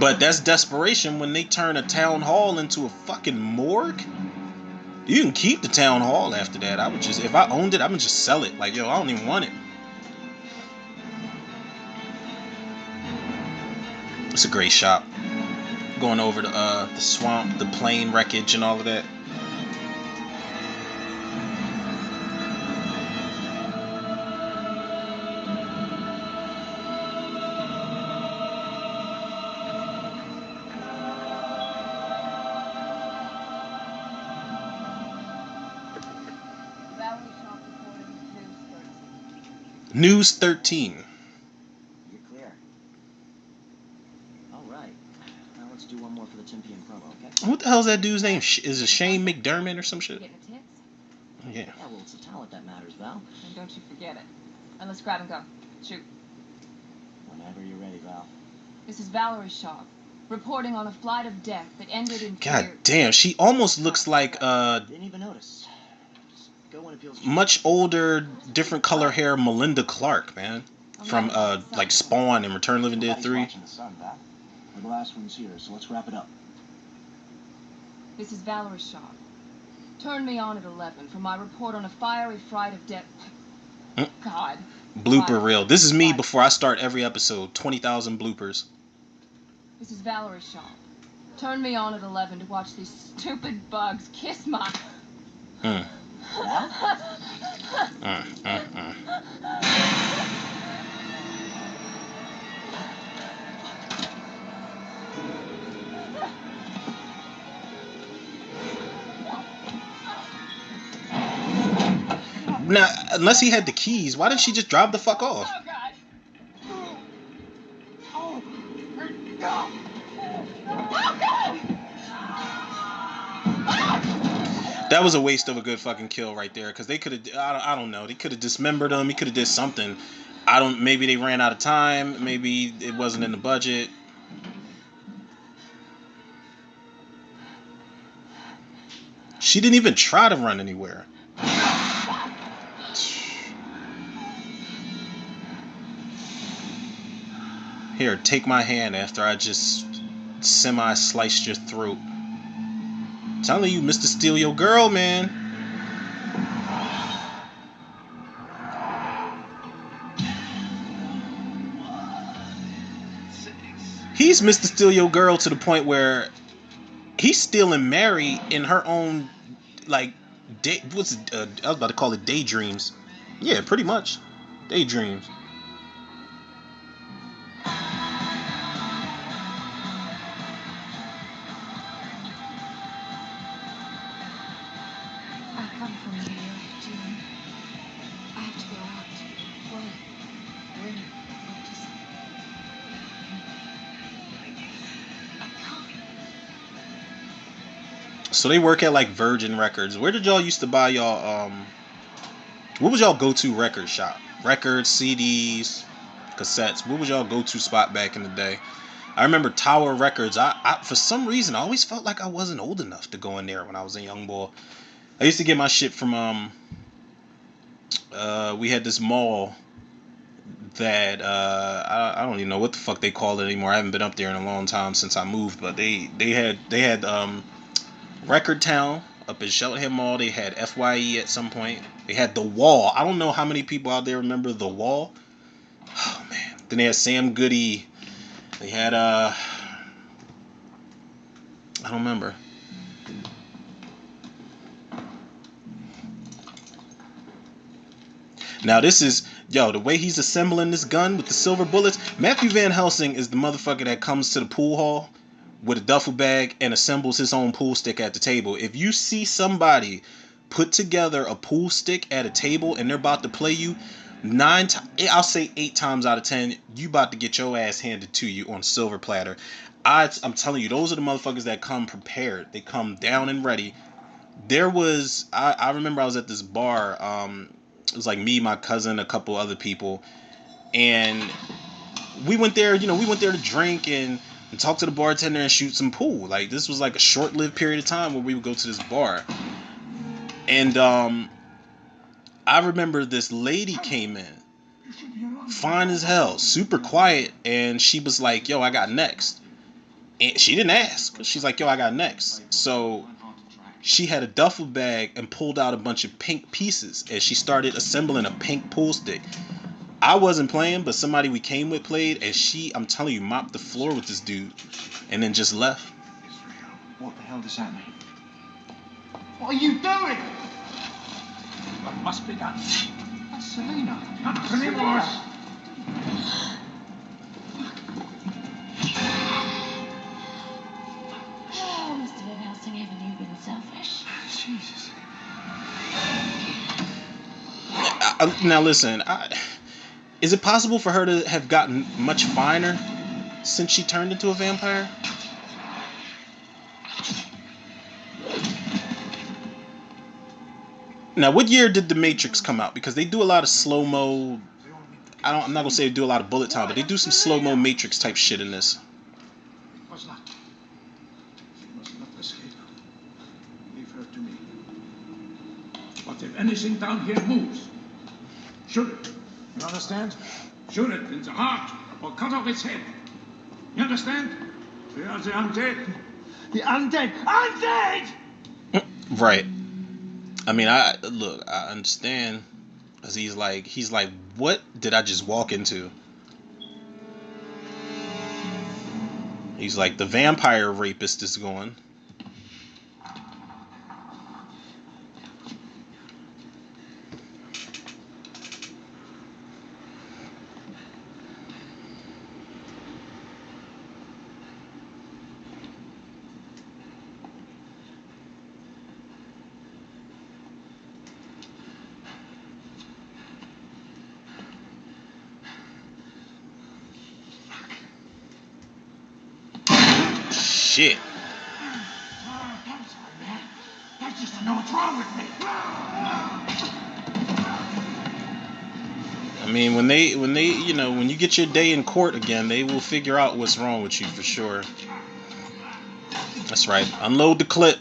But that's desperation when they turn a town hall into a fucking morgue. You can keep the town hall after that. If I owned it, I would just sell it. Like, yo, I don't even want it. It's a great shop. Going over the swamp, the plane wreckage, and all of that. News 13. You're clear. All right. Now let's do one more for the Timpian promo, okay? What the hell's that dude's name? Is it Shane McDermott or some shit? Getting the tits? Yeah. Yeah, well, it's the talent that matters, Val. And don't you forget it. And let's grab and go. Shoot. Whenever you're ready, Val. This is Valerie Sharp, reporting on a flight of death that ended in God fear. damn, she almost looks like Didn't even notice. Just go when it feels much older, different color hair Melinda Clark, man. From like Spawn and Return of the Living Dead 3. Watching the sun, Val. We're the last ones here, so let's wrap it up. This is Valerie Sharp. Turn me on at 11 for my report on a fiery flight of death. God. Blooper reel. This is me before I start every episode. 20,000 bloopers. This is Valerie Sharp. Turn me on at 11 to watch these stupid bugs kiss my... Now, unless he had the keys, why didn't she just drive the fuck off? Oh, God. Oh, no. Oh, God. That was a waste of a good fucking kill right there, because they could have, I don't know, they could have dismembered him. He could have did something. Maybe they ran out of time. Maybe it wasn't in the budget. She didn't even try to run anywhere. Here, take my hand after I just semi-sliced your throat. I'm telling you, Mr. Steal Your Girl, man. He's Mr. Steal Your Girl to the point where he's stealing Mary in her own, like, I was about to call it daydreams. Yeah, pretty much. Daydreams. I come from New York, June. I have to go out. Why? When? What to say? I can't. So they work at like Virgin Records. Where did y'all used to buy y'all what was y'all go-to record shop? Records, CDs, cassettes. What was y'all go-to spot back in the day? I remember Tower Records. I for some reason I always felt like I wasn't old enough to go in there when I was a young boy. I used to get my shit from we had this mall that I don't even know what the fuck they call it anymore. I haven't been up there in a long time since I moved, but they had Record Town up in Cheltenham Mall. They had FYE at some point. They had The Wall. I don't know how many people out there remember The Wall. Oh man. Then they had Sam Goody. They had I don't remember. Now this is, yo, the way he's assembling this gun with the silver bullets. Matthew Van Helsing is the motherfucker that comes to the pool hall with a duffel bag and assembles his own pool stick at the table. If you see somebody put together a pool stick at a table and they're about to play you, I'll say 8 times out of 10, you about to get your ass handed to you on a silver platter. I'm telling you, those are the motherfuckers that come prepared. They come down and ready. There was, I remember I was at this bar. It was like me, my cousin, a couple other people, and we went there. We went there to drink and talk to the bartender and shoot some pool. Like, this was like a short-lived period of time where we would go to this bar. And I remember this lady came in, fine as hell, super quiet, and she was like, yo, I got next. And she didn't ask. She's like, yo, I got next. So she had a duffel bag and pulled out a bunch of pink pieces, and she started assembling a pink pool stick. I wasn't playing, but somebody we came with played, and she, I'm telling you, mopped the floor with this dude and then just left. What the hell does that mean? What are you doing? What must be done? That's Selena. Not anymore. Oh, Mr. Van Helsing, haven't you been selfish? Jesus. Now listen, is it possible for her to have gotten much finer since she turned into a vampire? Now, what year did The Matrix come out? Because they do a lot of slow-mo. I'm not gonna say they do a lot of bullet time, but they do some slow-mo Matrix type shit in this. It was not. She must not escape. Leave her to me. But if anything down here moves, shoot it. You understand? Shoot it in the heart or cut off its head. You understand? We are the undead. The undead. Undead! Right. I mean, I understand, cause he's like, what did I just walk into? He's like, the vampire rapist is going. shit. I'm sorry, man. I just don't know what's wrong with me. I mean, when they, you know, when you get your day in court again, they will figure out what's wrong with you for sure. That's right. Unload the clip.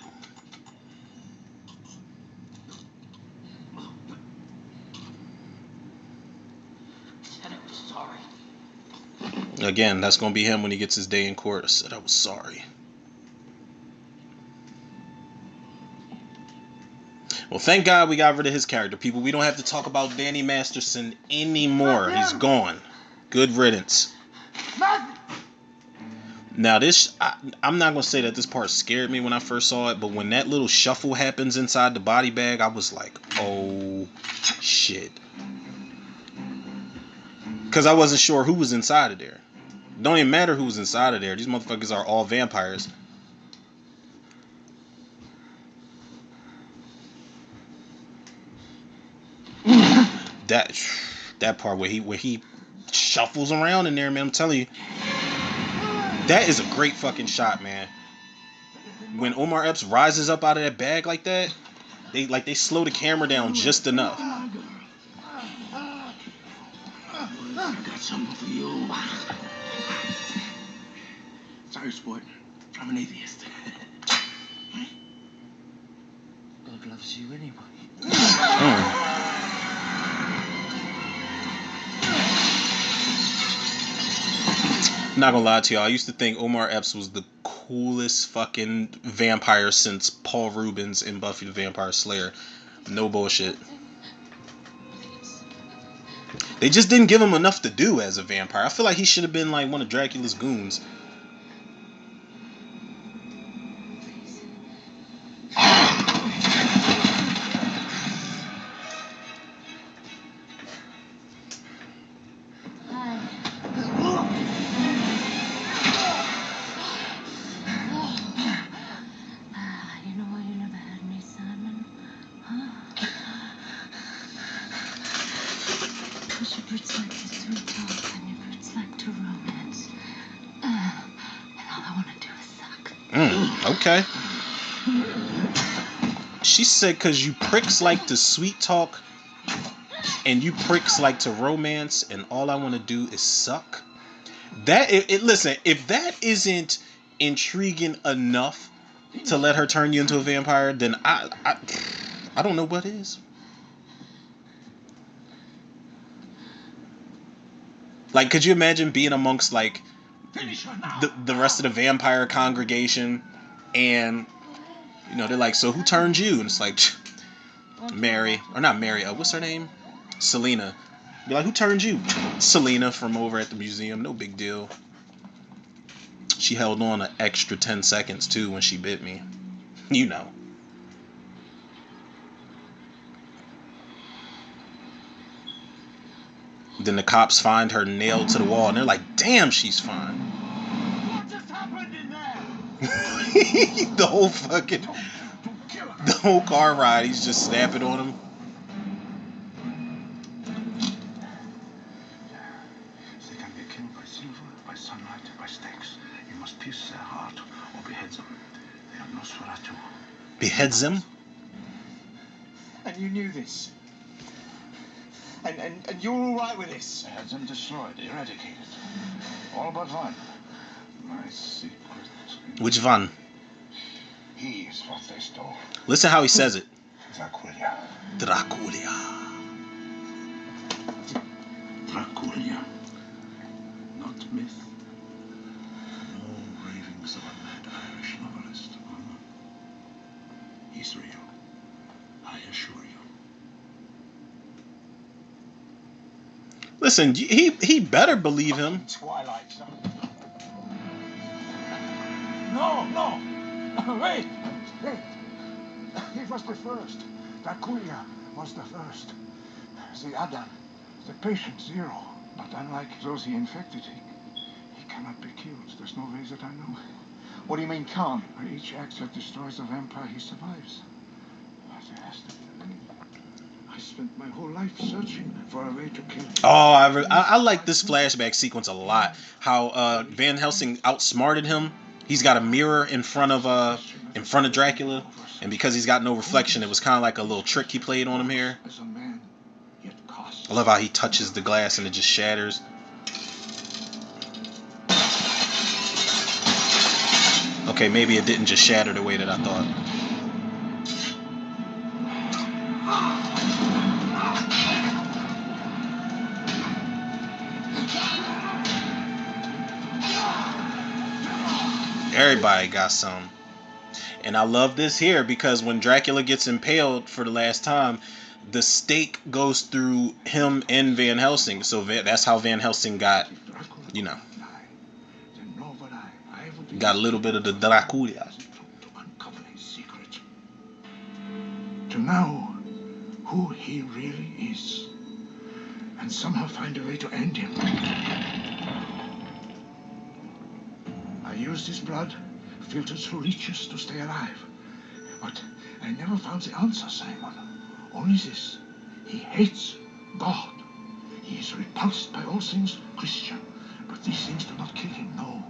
Again, that's gonna be him when he gets his day in court. I said I was sorry. Well, thank God we got rid of his character, people. We don't have to talk about Danny Masterson anymore. He's gone. Good riddance. Now this, I'm not gonna say that this part scared me when I first saw it, but when that little shuffle happens inside the body bag, I was like, oh shit. Because I wasn't sure who was inside of there. Don't even matter who was inside of there. These motherfuckers are all vampires. That part where he shuffles around in there, man, I'm telling you. That is a great fucking shot, man. When Omar Epps rises up out of that bag like that, they slow the camera down just enough. I got something for you. Sorry, sport. I'm an atheist. God loves you anyway. Not gonna lie to y'all, I used to think Omar Epps was the coolest fucking vampire since Paul Rubens in Buffy the Vampire Slayer. No bullshit. They just didn't give him enough to do as a vampire. I feel like he should have been like one of Dracula's goons. Okay. She said, "Cause you pricks like to sweet talk, and you pricks like to romance, and all I want to do is suck." Listen, if that isn't intriguing enough to let her turn you into a vampire, then I don't know what is. Like, could you imagine being amongst like the rest of the vampire congregation, and you know they're like, "So who turned you?" And it's like, Mary, or not Mary. What's her name? Selena. Be like, "Who turned you?" Selena from over at the museum. No big deal. She held on an extra 10 seconds too when she bit me. You know. Then the cops find her nailed to the wall, and they're like, "Damn, she's fine." What just happened in there? the whole car ride, he's just snapping on him. They can be killed by silver, by sunlight, by stakes. You must pierce their heart or behead them. They are Nosferatu. Beheads them? And you knew this? And you're all right with this? I had them destroyed, eradicated. All but one. My secret. Which one? He is what they stole. Listen how he says it. Dracula. Dracula. Dracula. Not myth. No ravings of a mad Irish novelist. He's real. I assure you. Listen, he better believe him. Twilight Zone. No! Wait! He was the first. Dracula was the first. The Adam, the patient zero. But unlike those he infected, he cannot be killed. There's no way that I know. What do you mean, can't? For each act that destroys a vampire, he survives. But there has to be a way. I spent my whole life searching for a way to kill him. Oh, I like this flashback sequence a lot. How Van Helsing outsmarted him He's got a mirror in front of Dracula, and because he's got no reflection, it was kind of like a little trick he played on him here. As a man, yet cost. I love how he touches the glass and it just shatters. Okay, maybe it didn't just shatter the way that I thought. Everybody got some. And I love this here because when Dracula gets impaled for the last time, the stake goes through him and Van Helsing. So that's how Van Helsing got, you know, got a little bit of the Dracula. To uncover his secret. To know who he really is. And somehow find a way to end him. I used his blood, filtered through leeches to stay alive. But I never found the answer, Simon. Only this. He hates God. He is repulsed by all things Christian. But these things do not kill him, no.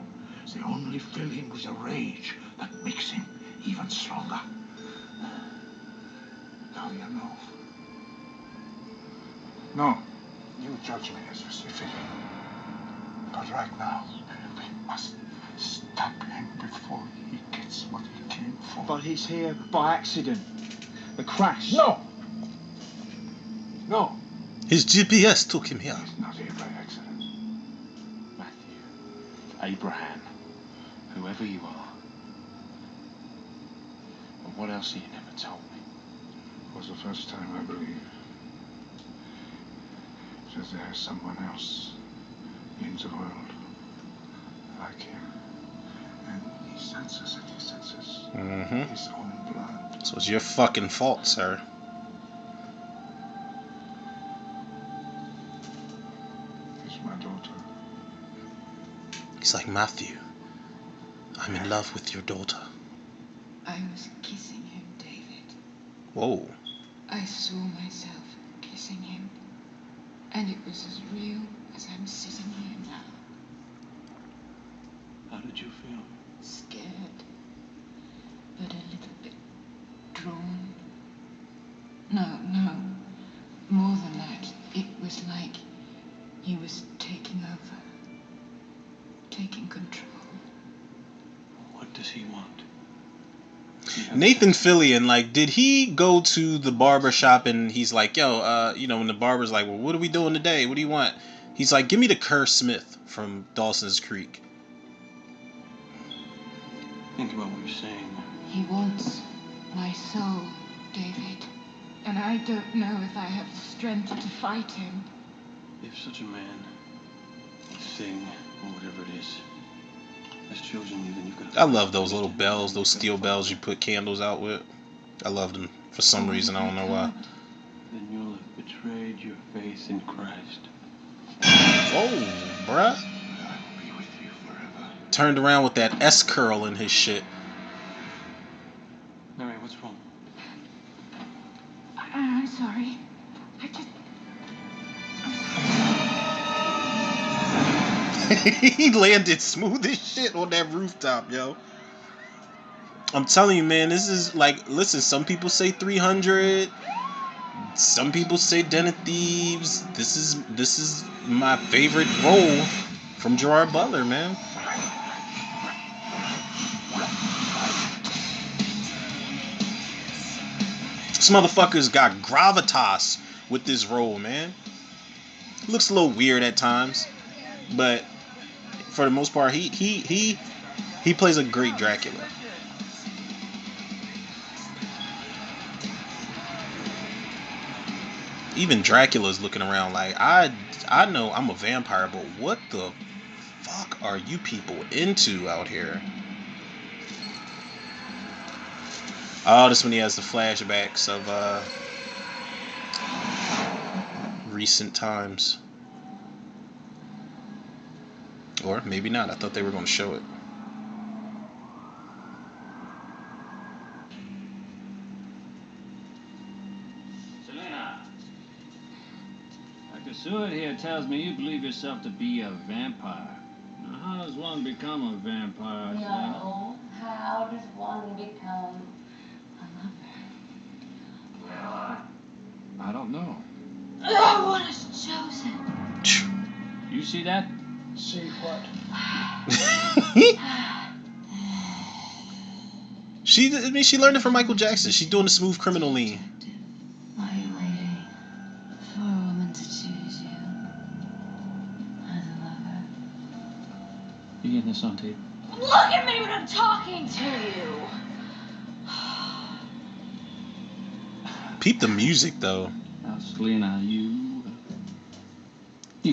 They only fill him with a rage that makes him even stronger. Now you know. No, you judge me as you see fit. But right now, we must stop him before he gets what he came for. But he's here by accident. The crash. No! No! His GPS took him here. He's not here by accident. Matthew, Abraham, whoever you are. But what else you never told me? It was the first time I believe that there is someone else in the world like him. And he senses it, he senses his own blood. So it's your fucking fault, sir. It's my daughter. He's like, Matthew, I'm in love with your daughter. I was kissing him, David. Whoa. I saw myself kissing him. And it was as real as I'm sitting here now. How did you feel? Scared. But a little bit drawn. No. More than that. It was like he was taking over. Taking control. What does he want? Nathan Fillion, like, did he go to the barber shop and he's like, yo, you know, when the barber's like, well, what are we doing today? What do you want? He's like, give me the Kerr Smith from Dawson's Creek. Think about what you're saying. He wants my soul, David. And I don't know if I have the strength to fight him. If such a man, thing, or whatever it is, has chosen you, then you could. I love those little bells, those steel bells you put candles out with. I love them for some reason. I don't know why. Then you'll have betrayed your faith in Christ. Oh, bruh. I will be with you forever. Turned around with that S curl in his shit. Mary, what's wrong? I'm sorry. I just... He landed smooth as shit on that rooftop, yo. I'm telling you, man, this is like, listen, some people say 300. Some people say Den of Thieves. This is my favorite role from Gerard Butler, man. This motherfucker's got gravitas with this role, man. Looks a little weird at times, but for the most part, he plays a great Dracula. Even Dracula's looking around like, I know I'm a vampire, but what the fuck are you people into out here? Oh, this one he has the flashbacks of recent times. Or maybe not. I thought they were going to show it. Selena, Dr. Seward here tells me you believe yourself to be a vampire. How does one become a vampire? No. How does one become a lover? I don't know. Oh, what is chosen? You see that? See what? She learned it from Michael Jackson. She's doing the smooth criminal lean. Are you waiting for a woman to choose you as a lover? You getting this on tape? Look at me when I'm talking to you. Peep the music though. Now, Selena, you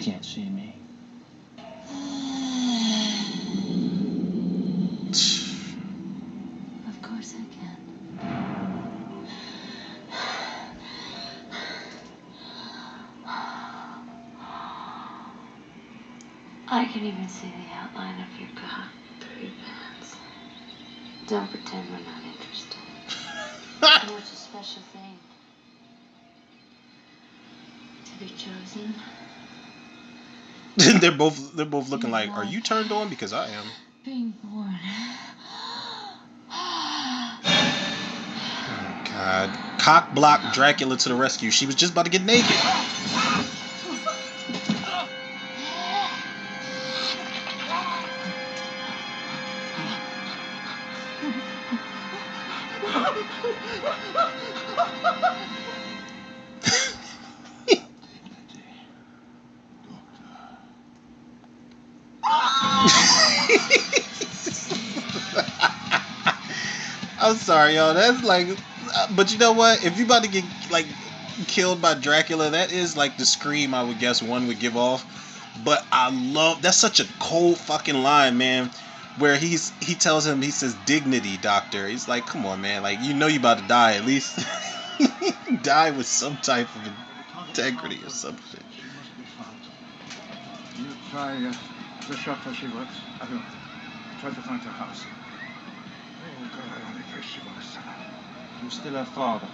can't see me. Of course I can. I can even see the outline of your God-3 pants. Don't pretend we're not interested. So much a special thing to be chosen. they're both looking like, are you turned on? Because I am. Being born. Oh God. Cock blocked Dracula to the rescue. She was just about to get naked. I'm sorry, y'all. That's like, but you know what? If you about to get like killed by Dracula, that is like the scream I would guess one would give off. But I love that's such a cold fucking line, man. Where he tells him, he says, "Dignity, doctor." He's like, come on, man. Like, you know you about to die. At least die with some type of integrity or some shit. You try the shop where she works. I will try to find her house. Oh, God, I only wish she was. You still her father.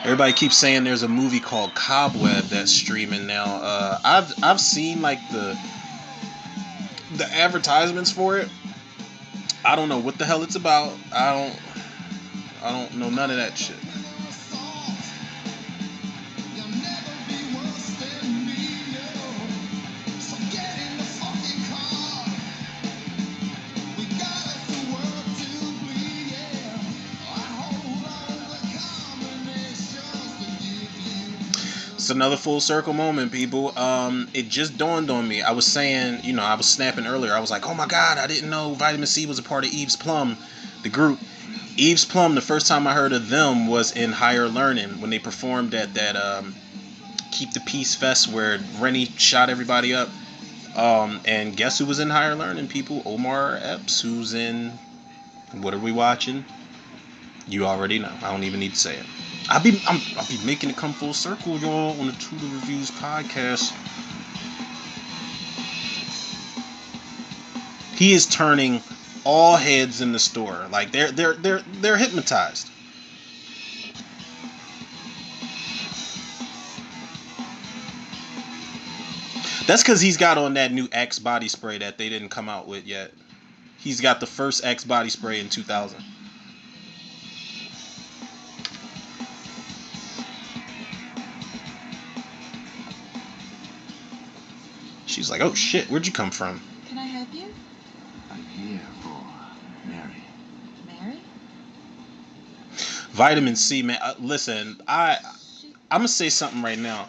Everybody keeps saying there's a movie called Cobweb that's streaming now. I've seen like the advertisements for it. I don't know what the hell it's about. I don't know none of that shit. It's another full circle moment, people. It just dawned on me. I was saying, I was snapping earlier. I was like, oh my God, I didn't know Vitamin C was a part of Eve's Plum, the group. Eve's Plum, the first time I heard of them was in Higher Learning when they performed at that Keep the Peace Fest where Rennie shot everybody up. And guess who was in Higher Learning, people? Omar Epps, who's in What Are We Watching? You already know. I don't even need to say it. I'll be making it come full circle, y'all, on the Tudor Reviews podcast. He is turning all heads in the store. Like they're hypnotized. That's because he's got on that new Axe body spray that they didn't come out with yet. He's got the first Axe body spray in 2000. She's like, oh shit, where'd you come from? Can I help you? I'm here for Mary. Mary? Vitamin C, man. Listen, I'm gonna say something right now.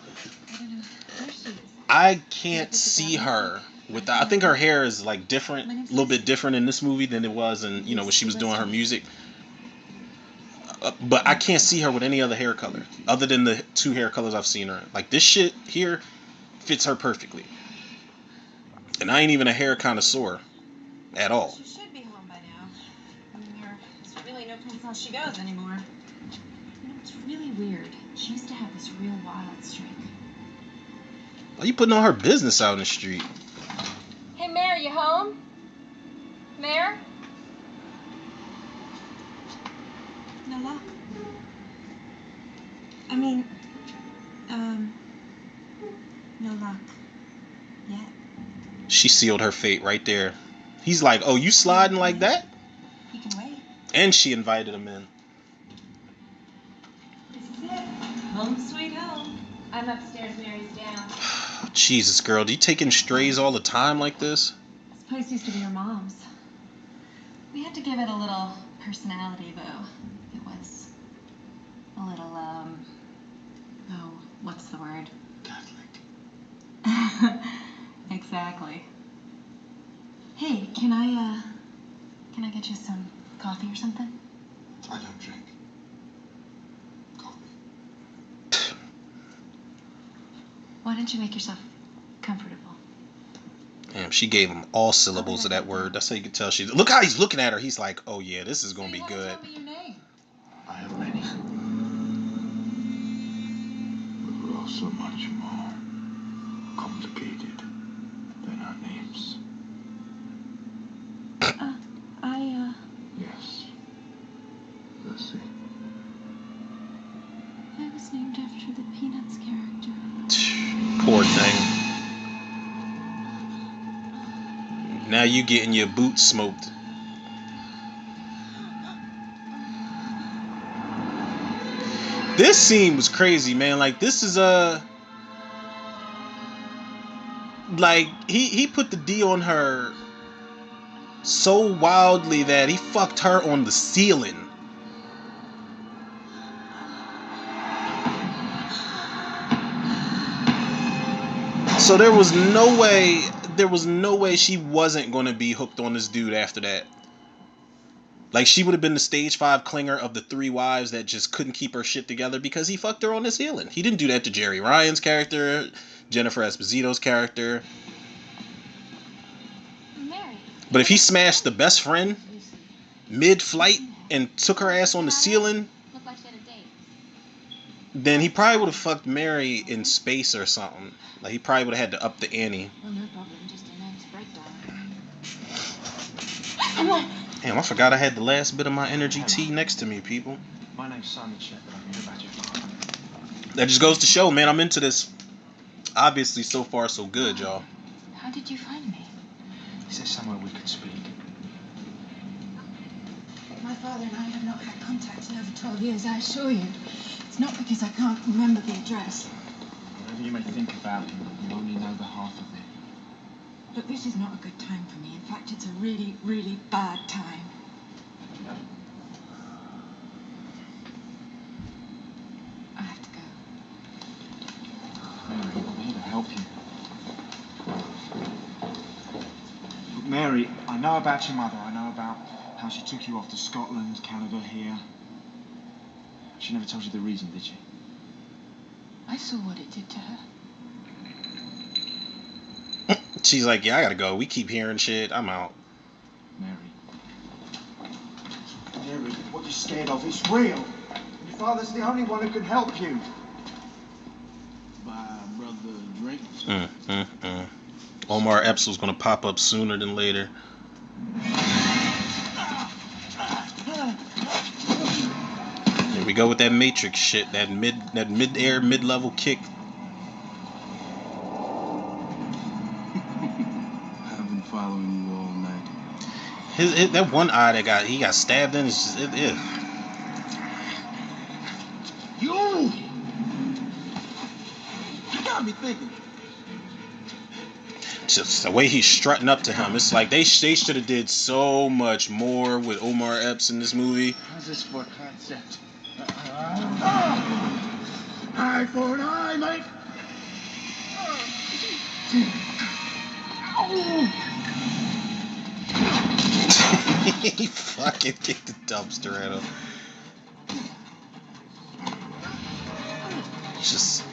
I don't know where she is. I can't see her without. I think her hair is like different, a little bit different in this movie than it was in when she was doing her music. But I can't see her with any other hair color other than the two hair colors I've seen her in. Like this shit here fits her perfectly. And I ain't even a hair connoisseur at all. She should be home by now. I mean, there's really no place else she goes anymore. You know, it's really weird. She used to have this real wild streak. Why you putting all her business out in the street? Hey, Mare, you home? Mare? Nola? talk yet. She sealed her fate right there. He's like, oh, you sliding like that? You can wait. And she invited him in. This is it. Home sweet home. I'm upstairs, Mary's down. Jesus, girl, do you taking strays all the time like this? This place used to be your mom's. We had to give it a little personality, though. It was a little, oh, what's the word? Catholic. Exactly. Hey, can I get you some coffee or something? I don't drink coffee. Why don't you make yourself comfortable? Damn, she gave him all syllables of that word. That's how you can tell she. Look how he's looking at her. He's like, oh yeah, this is gonna be good. Tell me your name. I have many. But we're all so much more complicated than our names. Yes. Lucy. I was named after the Peanuts character. Poor thing. Now you getting your boots smoked. This scene was crazy, man. Like, this is like he put the D on her so wildly that he fucked her on the ceiling. So there was no way she wasn't going to be hooked on this dude after that. Like, she would have been the stage 5 clinger of the 3 wives that just couldn't keep her shit together because he fucked her on the ceiling. He didn't do that to Jerry Ryan's character, Jennifer Esposito's character. Mary. But if he smashed the best friend mid-flight and took her ass on the ceiling, Looked like she had a date. then he probably would have fucked Mary in space or something. Like, he probably would have had to up the ante. Well, no problem. Just a nervous breakdown. Damn, I forgot I had the last bit of my energy tea next to me, people. My name's Simon Shepherd. I'm here about your father. That just goes to show, man, I'm into this. Obviously, so far, so good, y'all. How did you find me? Is there somewhere we could speak? My father and I have not had contact in over 12 years, I assure you. It's not because I can't remember the address. Whatever you may think about him, you only know the half of it. Look, this is not a good time for me. In fact, it's a really, really bad time. I have to go. Mary, I'm here to help you. Look, Mary, I know about your mother. I know about how she took you off to Scotland, Canada, here. She never told you the reason, did she? I saw what it did to her. She's like, yeah, I gotta go. We keep hearing shit. I'm out. Mary. Mary, what you're scared of is real. Your father's the only one who can help you. My brother Drake. Omar Epps was gonna pop up sooner than later. Here we go with that Matrix shit. That mid-air, mid-level kick. Following you all night. That one eye that he got stabbed in is just You got me thinking. Just the way he's strutting up to him. It's like they should have did so much more with Omar Epps in this movie. How's this for concept? Eye for an eye, mate. He fucking kicked the dumpster at him. Just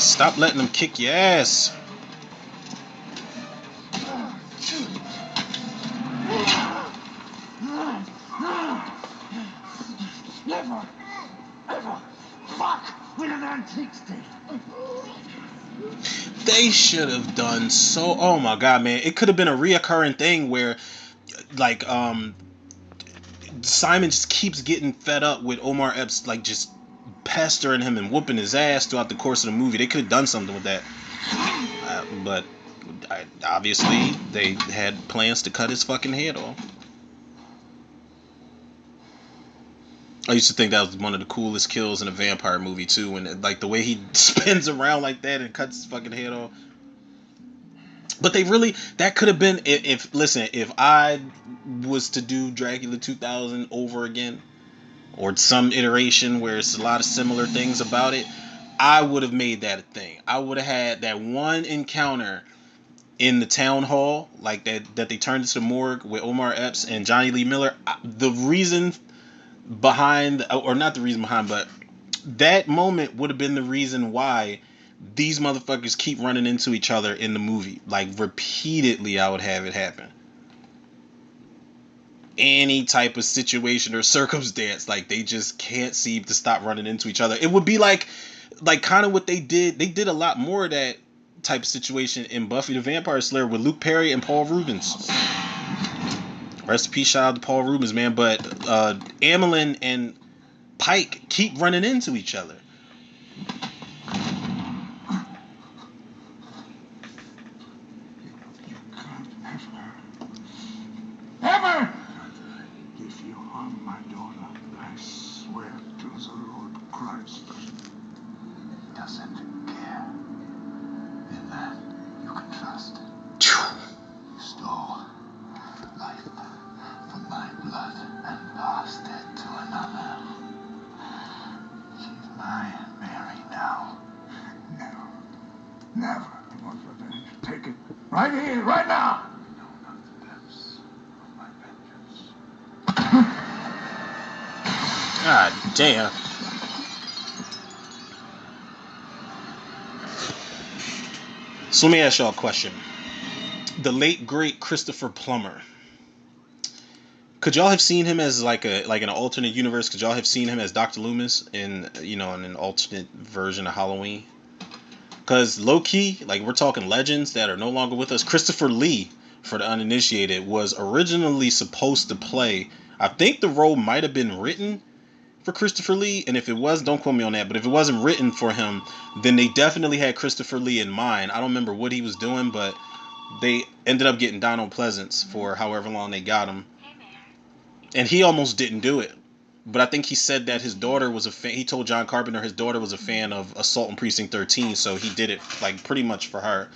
stop letting him kick your ass. Never, ever, fuck with an antique state. They should have done so. Oh my god, man! It could have been a reoccurring thing where, like, Simon just keeps getting fed up with Omar Epps, like, just pestering him and whooping his ass throughout the course of the movie. They could have done something with that, but obviously they had plans to cut his fucking head off. I used to think that was one of the coolest kills in a vampire movie too, and like the way he spins around like that and cuts his fucking head off. But that could have been, if I was to do Dracula 2000 over again, or some iteration where it's a lot of similar things about it, I would have made that a thing. I would have had that one encounter in the town hall, like that they turned into the morgue with Omar Epps and Johnny Lee Miller. The reason behind, or not the reason behind, but that moment would have been the reason why these motherfuckers keep running into each other in the movie. Like, repeatedly, I would have it happen. Any type of situation or circumstance, like, they just can't seem to stop running into each other. It would be like kind of what they did. They did a lot more of that type of situation in Buffy the Vampire Slayer with Luke Perry and Paul Reubens. Rest in peace, shout out to Paul Reubens, man. But Amelin and Pike keep running into each other. Ever! If you harm my daughter, I swear to the Lord Christ. He doesn't care. In that, you can trust. You stole life from my blood and passed it to another. She's mine, Mary, now. Never. Never. I want revenge. Take it. Right here, right now. God damn. So let me ask y'all a question. The late great Christopher Plummer. Could y'all have seen him as like an alternate universe? Could y'all have seen him as Dr. Loomis in an alternate version of Halloween? Because low key, like, we're talking legends that are no longer with us. Christopher Lee, for the uninitiated, was originally supposed to play. I think the role might have been written for Christopher Lee, and if it was, don't quote me on that, but if it wasn't written for him, then they definitely had Christopher Lee in mind. I don't remember what he was doing, but they ended up getting Donald Pleasance for however long they got him, and he almost didn't do it. But I think he said that his daughter was a fan. He told John Carpenter his daughter was a fan of Assault on Precinct 13, so he did it like pretty much for her.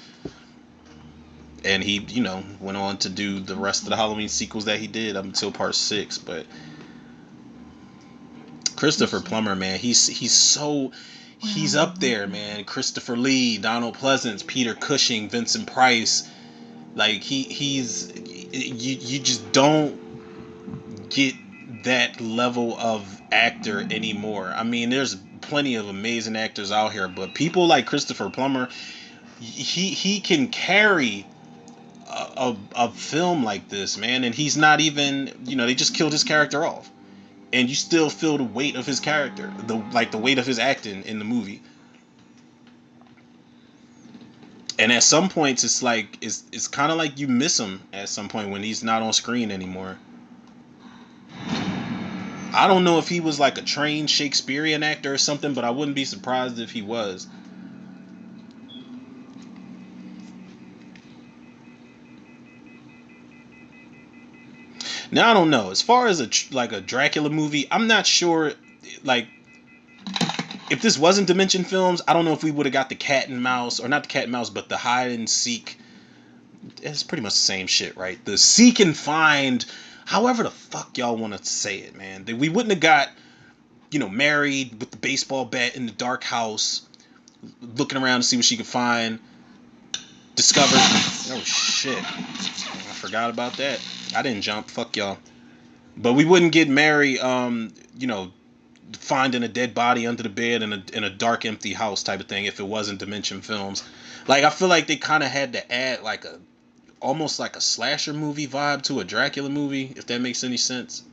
And he, went on to do the rest of the Halloween sequels that he did up until part 6, but Christopher Plummer, man, he's up there, man. Christopher Lee, Donald Pleasance, Peter Cushing, Vincent Price. Like, you just don't get that level of actor anymore. I mean, there's plenty of amazing actors out here, but people like Christopher Plummer, he can carry a film like this, man. And he's not even, they just killed his character off. And you still feel the weight of his character, the weight of his acting in the movie. And at some points, it's like it's kind of like you miss him at some point when he's not on screen anymore. I don't know if he was like a trained Shakespearean actor or something, but I wouldn't be surprised if he was. Now, I don't know. As far as a Dracula movie, I'm not sure, like, if this wasn't Dimension Films, I don't know if we would have got the cat and mouse, or not the cat and mouse, but the hide and seek. It's pretty much the same shit, right? The seek and find, however the fuck y'all want to say it, man. We wouldn't have got, married with the baseball bat in the dark house, looking around to see what she could find, discovered. Oh, shit. I forgot about that. I didn't jump. Fuck y'all. But we wouldn't get Mary, finding a dead body under the bed in a dark, empty house type of thing if it wasn't Dimension Films. Like, I feel like they kind of had to add like almost like a slasher movie vibe to a Dracula movie, if that makes any sense.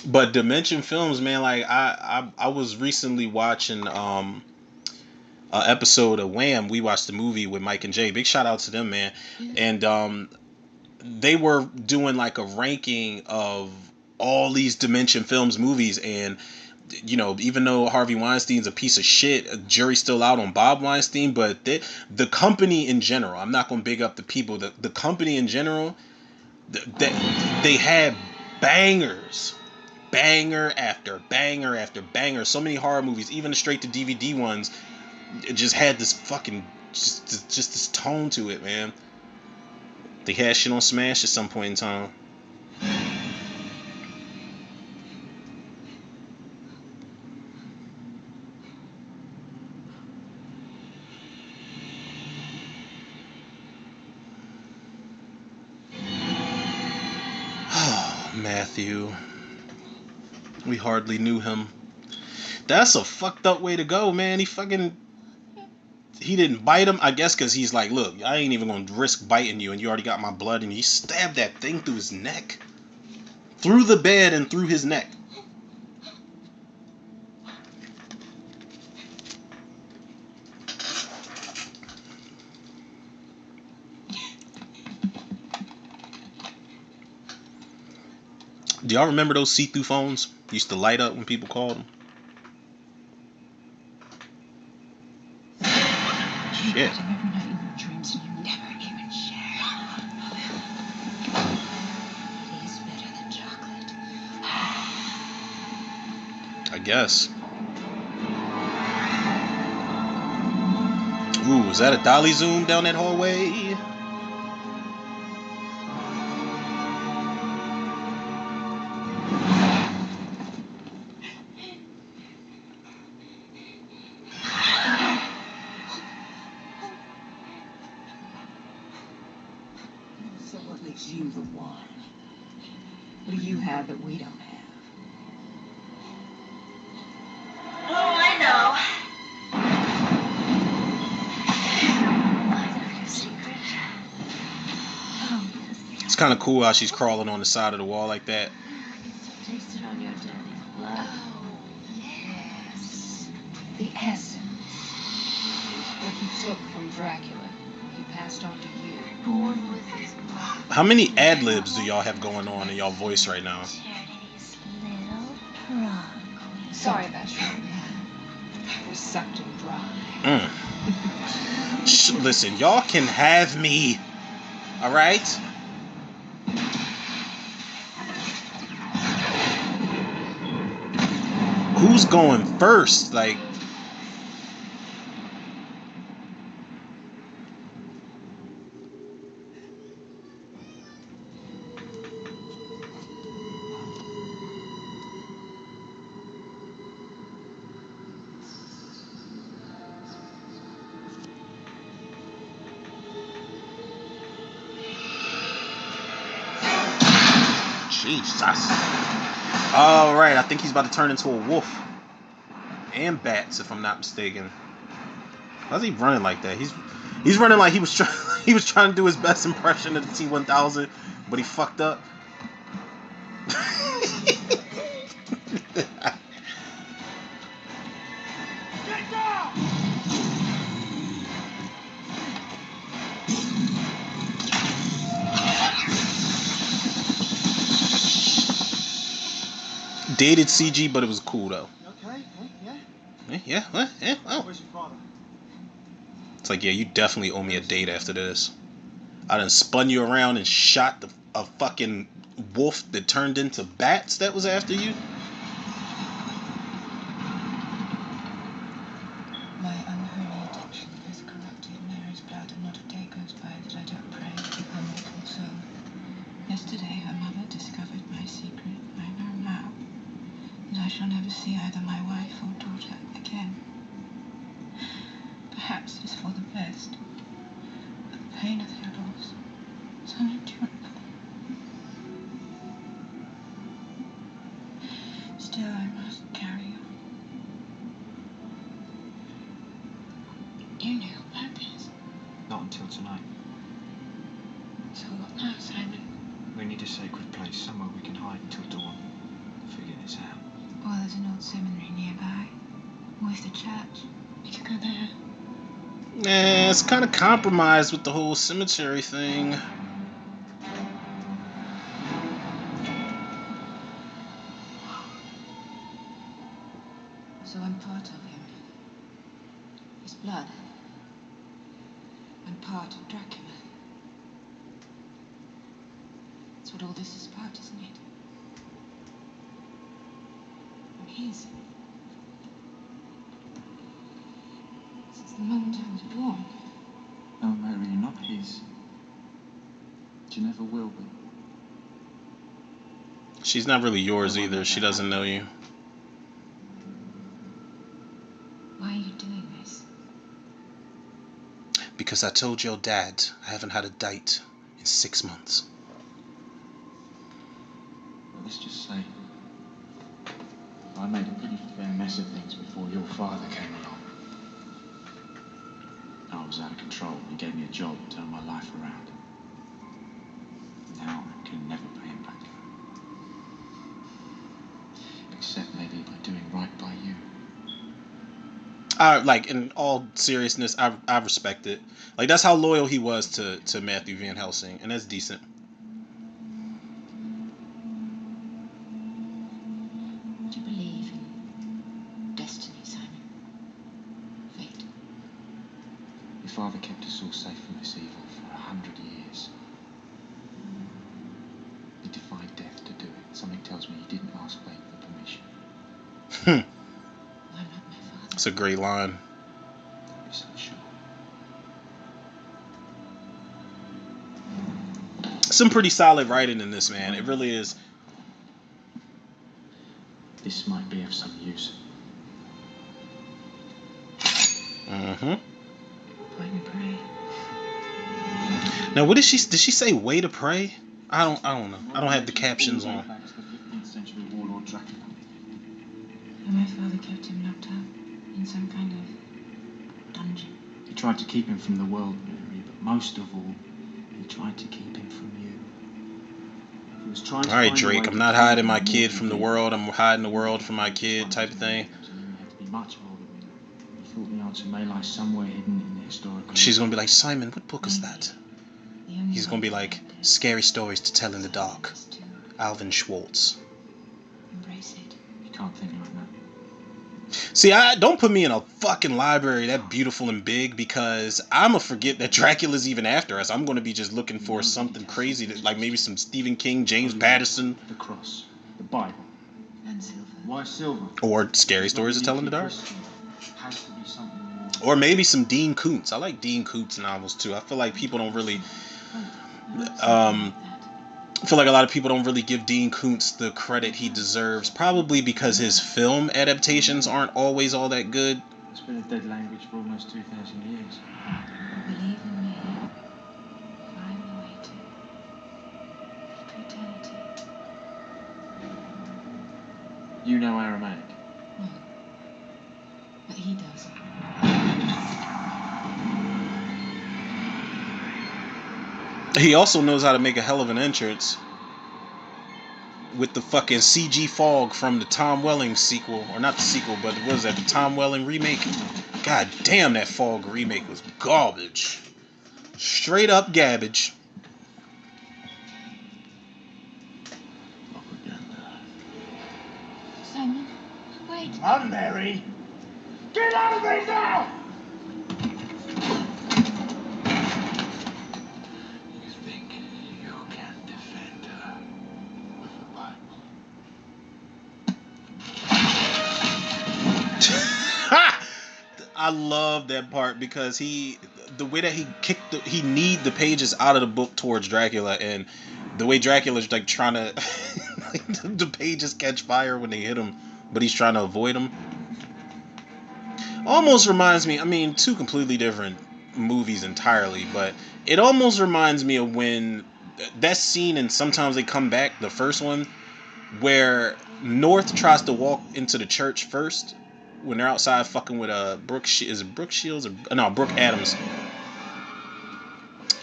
But Dimension Films, man, like I was recently watching an episode of Wham. We watched the movie with Mike and Jay. Big shout out to them, man. And they were doing like a ranking of all these Dimension Films movies, and you know, even though Harvey Weinstein's a piece of shit, a jury's still out on Bob Weinstein, but the company in general, I'm not going to big up the people, the company in general, they had bangers, banger after banger after banger. So many horror movies, even the straight to DVD ones, it just had this fucking just this tone to it, man. They had shit on Smash at some point in time. Matthew. We hardly knew him. That's a fucked up way to go, man. He didn't bite him, I guess, because he's like, look, I ain't even gonna risk biting you, and you already got my blood, and he stabbed that thing through his neck. Through the bed and through his neck. Do y'all remember those see-through phones? Used to light up when people called them. Shit. Every night in your dreams and you never even share. It is better than chocolate. I guess. Ooh, is that a dolly zoom down that hallway? So what makes you the one? What do you have that we don't have? Oh, I know. I know your secret. Oh, yes. It's kind of cool how she's crawling on the side of the wall like that. I can still taste it on your daddy's blood. Oh, yes. The essence. What he took from Dracula, he passed on to you. Born with his blood. How many ad-libs do y'all have going on in y'all voice right now? Charity's little drunk. Sorry about you. It was sucked him dry. Listen, y'all can have me. Alright? Who's going first? Like, Jesus. Alright, I think he's about to turn into a wolf. And bats, if I'm not mistaken. Why's he running like that? He's running like he was trying to do his best impression of the T-1000, but he fucked up. Get down! Dated CG, but it was cool though. You okay? Yeah? Yeah, what? Yeah, oh. Where's your father? It's like, yeah, you definitely owe me a date after this. I done spun you around and shot a fucking wolf that turned into bats that was after you. My unholy addiction has corrupted Mary's blood, and not a day goes by that I don't pray for her mortal soul. Yesterday, her mother discovered my secret. I know now that I shall never see either my wife or daughter again. Perhaps it's for the best, but the pain of their loss is unendurable. Still, I must carry on. You knew about this. Not until tonight. So what now, Simon? We need a sacred place, somewhere we can hide until dawn. Figure this out. Well, there's an old seminary nearby. With the church. We could go there. Nah, it's kind of compromised with the whole cemetery thing. So I'm part of him. His blood. I'm part of Dracula. That's what all this is about, isn't it? I'm his. Since the moment I was born. No, Mary, you're not his. You never will be. She's not really yours either. She doesn't know you. Why are you doing this? Because I told your dad I haven't had a date in 6 months. Well, let's just say I made a pretty fair mess of things before your father came along. I was out of control. He gave me a job and turned my life around. Now I can never pay him back. Except maybe by doing right by you. Like, in all seriousness, I respect it. Like, that's how loyal he was to Matthew Van Helsing, and that's decent. Do you believe in destiny, Simon? Fate? Your father kept us all safe from this evil for 100 years. He defied death to do it. Something tells me he didn't ask fate for permission. I'm not my father. That's a great line. Don't be so sure. Some pretty solid writing in this, man. It really is. This might be of some use. Point and pray. Now, what did she say? Way to pray? I don't know. I don't have the captions on. Back to the 15th century warlord Dracula. And my father kept him locked up in some kind of dungeon. He tried to keep him from the world, Mary, but most of all, he tried to keep him from you. He was trying to All right, find a way Drake. to I'm not keep hiding him my more kid than from the he world. I'm hiding the world from my kid, type of thing. He had to be much older than you. He thought the answer may lie somewhere hidden in the historical. She's gonna be like, Simon, what book is that? The only He's gonna be way like, forward is Scary Stories to Tell in the Dark. is to Alvin Schwartz. embrace it. You can't think like that. See, don't put me in a fucking library that beautiful and big, because I'm gonna forget that Dracula's even after us. I'm gonna be just looking for something crazy, like maybe some Stephen King, James Patterson, The cross, the Bible, And silver. why silver? or Scary Stories to Tell in the Dark. Has to be something more. Or maybe some Dean Koontz. I like Dean Koontz novels too. I feel like people don't really I feel like a lot of people don't really give Dean Koontz the credit he deserves, probably because his film adaptations aren't always all that good. It's been a dead language for almost 2,000 years. Believe in me. For I'm the way to eternity. You know Aramaic. No. But he does. He also knows how to make a hell of an entrance with the fucking CG fog from the Tom Welling sequel, or not the sequel, but what was that, the Tom Welling remake? God damn, that fog remake was garbage. Straight up garbage. Simon, wait. Run, Mary! Get out of there now! You think you can defend her with the Bible? I love that part because the way that he kicked he kneed the pages out of the book towards Dracula, and the way Dracula's like trying to like, the pages catch fire when they hit him, but he's trying to avoid them. Almost reminds me, I mean, two completely different movies entirely, but it almost reminds me of when that scene in Sometimes They Come Back, the first one, where North tries to walk into the church first when they're outside fucking with Brooke Shields or no, Brooke Adams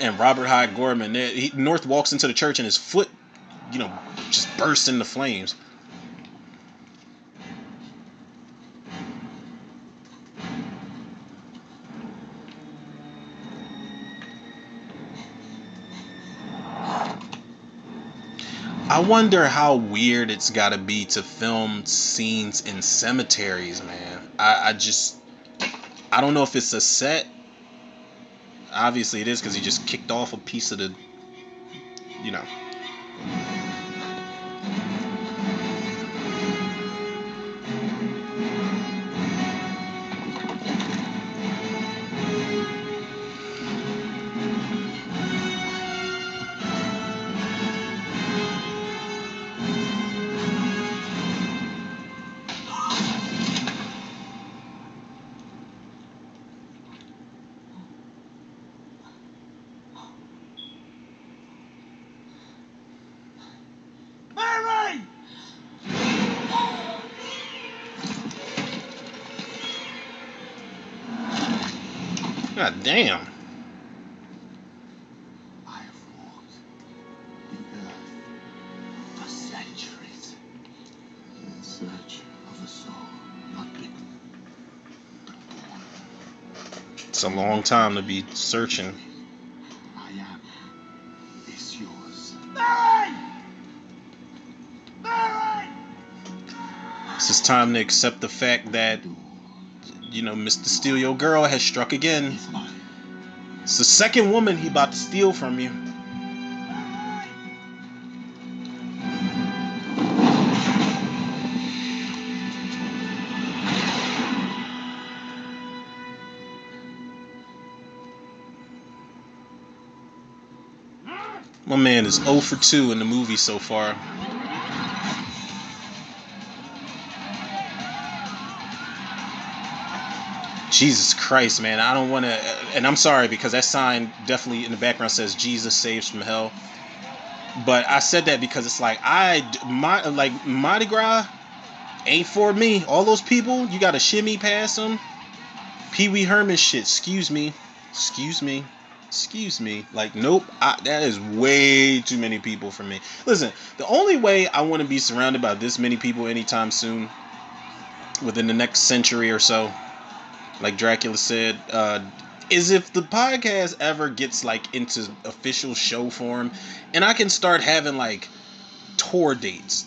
and Robert Hyde Gorman. North walks into the church and his foot, just bursts into flames. I wonder how weird it's got to be to film scenes in cemeteries, man. I don't know if it's a set. Obviously it is, because he just kicked off a piece of the, you know. Mary! God damn. I have walked the earth for centuries in search of a soul not bitten, but born. It's a long time to be searching. I am is yours. Mary! Mary! It's time to accept the fact that, you know, Mr. Steal Your Girl has struck again. It's mine. It's the second woman he about to steal from you. My man is 0 for 2 in the movie so far. Jesus Christ, man. I don't want to, and I'm sorry because that sign definitely in the background says Jesus saves from hell. But I said that because it's like Mardi Gras ain't for me. All those people, you got to shimmy past them. Pee Wee Herman shit. Excuse me. Like, nope. That is way too many people for me. Listen, the only way I want to be surrounded by this many people anytime soon, within the next century or so, like Dracula said, is if the podcast ever gets like into official show form, and I can start having like tour dates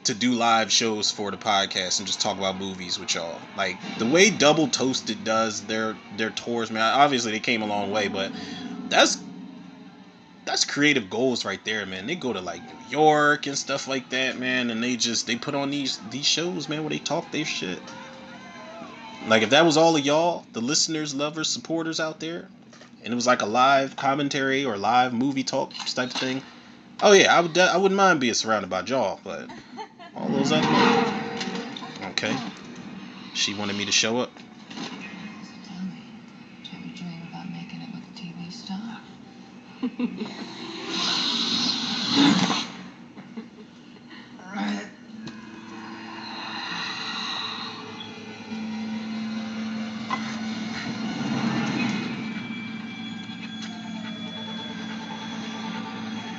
to do live shows for the podcast and just talk about movies with y'all. Like the way Double Toasted does their tours, man. Obviously they came a long way, but that's creative goals right there, man. They go to like New York and stuff like that, man, and they put on these shows, man, where they talk their shit. Like if that was all of y'all, the listeners, lovers, supporters out there, and it was like a live commentary or live movie talk type of thing. Oh yeah, I wouldn't mind being surrounded by y'all, but all those other ones. Okay. She wanted me to show up. So tell me, do you ever dream about making it with a TV star? Right.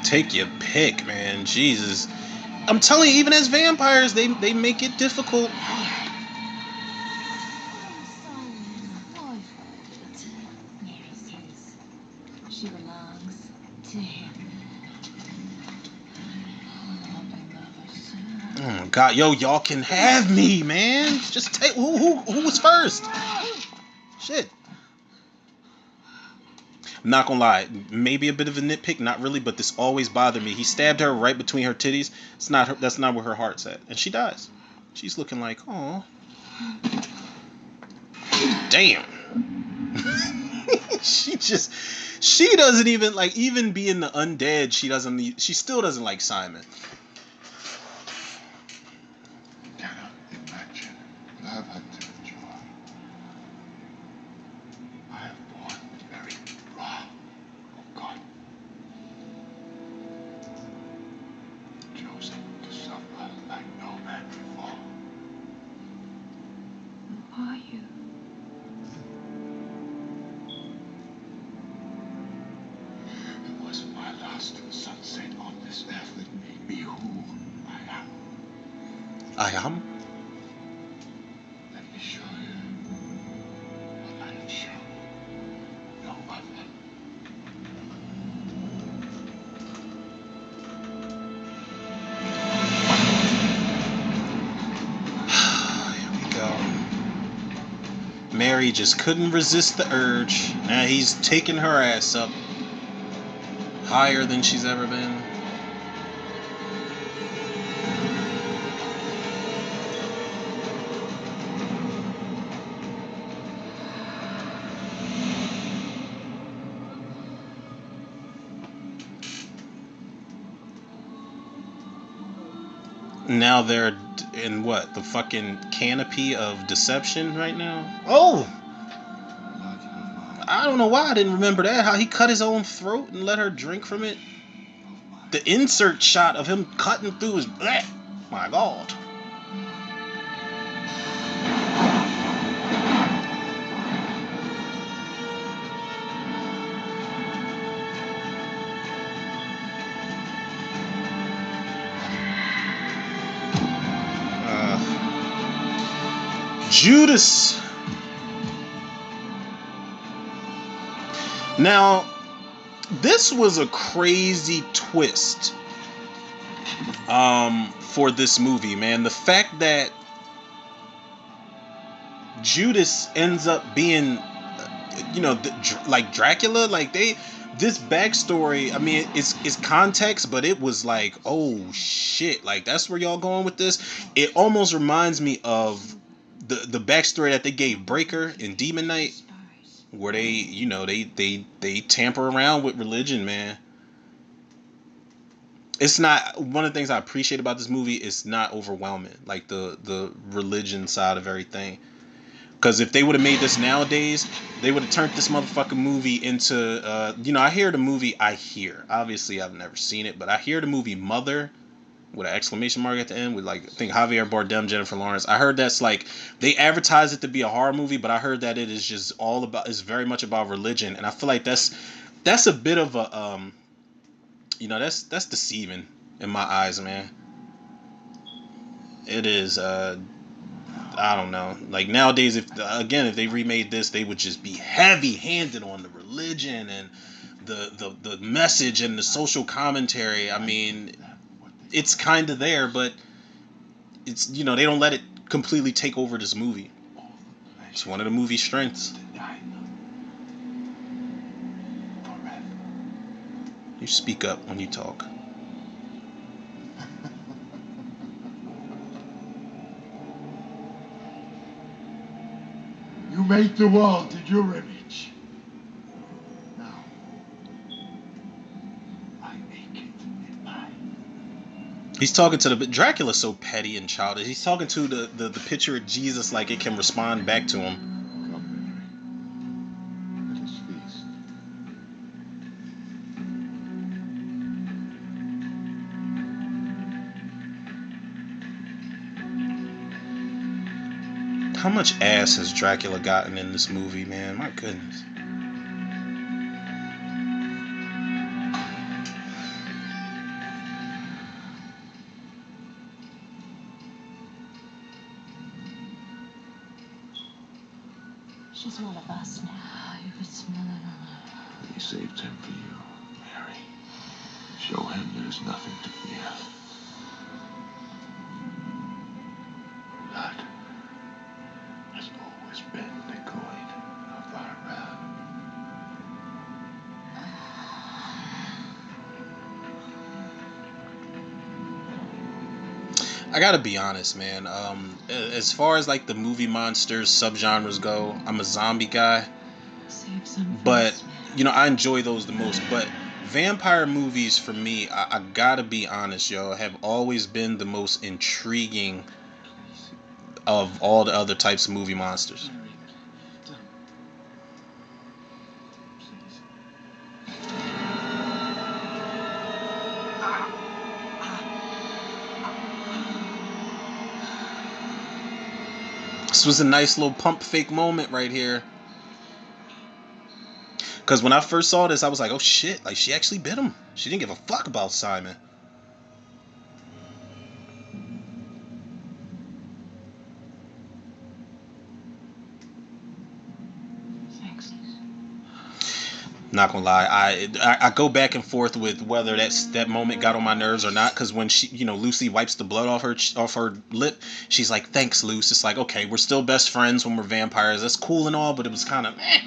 Take your pick, man. Jesus. I'm telling you, even as vampires, they make it difficult. Mary says she belongs to him. Oh my God, yo, y'all can have me, man. Just take who was first? Shit. I'm not gonna lie, maybe a bit of a nitpick, not really, but this always bothered me. He stabbed her right between her titties. That's not where her heart's at, and she dies. She's looking like, oh, damn. she doesn't even like, even being the undead. She still doesn't like Simon. Cannot imagine what I've had to endure. I have borne the very wrath of God. Chosen to suffer like no man before. Who are you? It was my last sunset on this earth that made me who I am. I am. Let me show you what I have shown no other. Mary just couldn't resist the urge. Now he's taking her ass up higher than she's ever been. Now they're in what? The fucking canopy of deception right now? Oh! I don't know why I didn't remember that. How he cut his own throat and let her drink from it. The insert shot of him cutting through his... My God. Judas. Now, this was a crazy twist for this movie, man. The fact that Judas ends up being, like Dracula, like this backstory. I mean, it's context, but it was like, oh shit, like that's where y'all going with this. It almost reminds me of the backstory that they gave Breaker in Demon Knight, where they tamper around with religion, man. It's not one of the things I appreciate about this movie. It's not overwhelming, like the religion side of everything. Because if they would have made this nowadays, they would have turned this motherfucking movie into, obviously I've never seen it, but I hear the movie Mother with an exclamation mark at the end with, like, I think Javier Bardem, Jennifer Lawrence. I heard that's like, they advertise it to be a horror movie, but I heard that it is just it's very much about religion. And I feel like that's a bit of a, that's deceiving in my eyes, man. It is, I don't know. Like nowadays, if they remade this, they would just be heavy-handed on the religion and the message and the social commentary. I mean, it's kind of there, but it's they don't let it completely take over this movie. It's one of the movie's strengths. You speak up when you talk. You made the world in your image. Now, I make it in mine. He's talking to the Dracula's so petty and childish. He's talking to the picture of Jesus like it can respond back to him. Come, Mary. Let us feast. How much ass has Dracula gotten in this movie, man? My goodness. She's one of us now. You could smell it on her. He saved him for you, Mary. Show him there's nothing to fear. Blood has always been the coin of our realm. I gotta be honest, man. As far as like the movie monsters subgenres go, I'm a zombie guy. But I enjoy those the most. But vampire movies for me, I gotta be honest, yo, have always been the most intriguing of all the other types of movie monsters. This was a nice little pump fake moment right here. Because when I first saw this, I was like, oh shit, like she actually bit him. She didn't give a fuck about Simon. Thanks. Not gonna lie, I go back and forth with whether that moment got on my nerves or not. Because when she, Lucy wipes the blood off her lip, she's like, "Thanks, Luce." It's like, okay, we're still best friends when we're vampires. That's cool and all, but it was kind of, I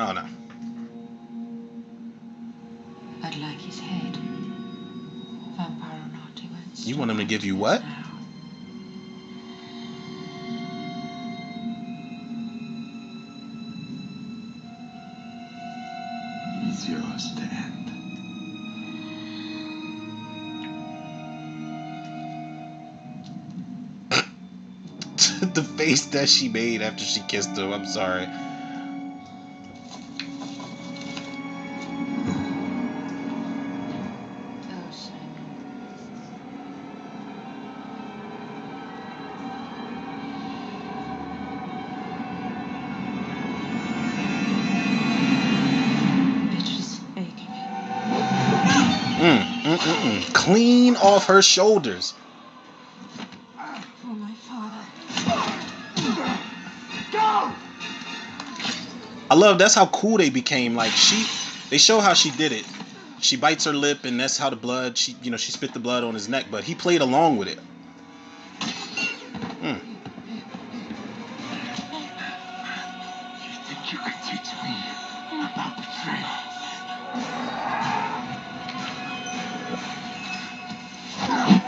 don't know. I'd like his head. Vampire or not, he won't You want him to give you what? now. It's yours to end. The face that she made after she kissed him. I'm sorry. Oh, Simon. Bitches aching. Clean off her shoulders. For my father. I love that's how cool they became. Like they show how she did it. She bites her lip, and that's how the blood. She spit the blood on his neck, but he played along with it. You think you can teach me about betrayal?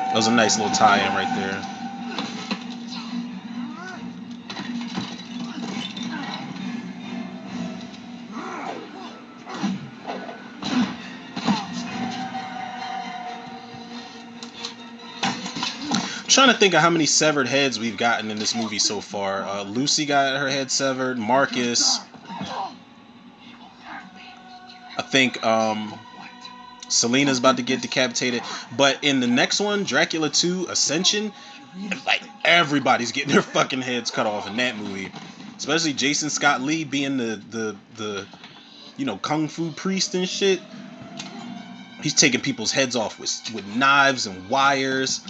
That was a nice little tie-in right there. I'm trying to think of how many severed heads we've gotten in this movie so far. Lucy got her head severed. Marcus. I think Selena's about to get decapitated. But in the next one, Dracula 2 Ascension, like everybody's getting their fucking heads cut off in that movie. Especially Jason Scott Lee being the kung fu priest and shit. He's taking people's heads off with knives and wires.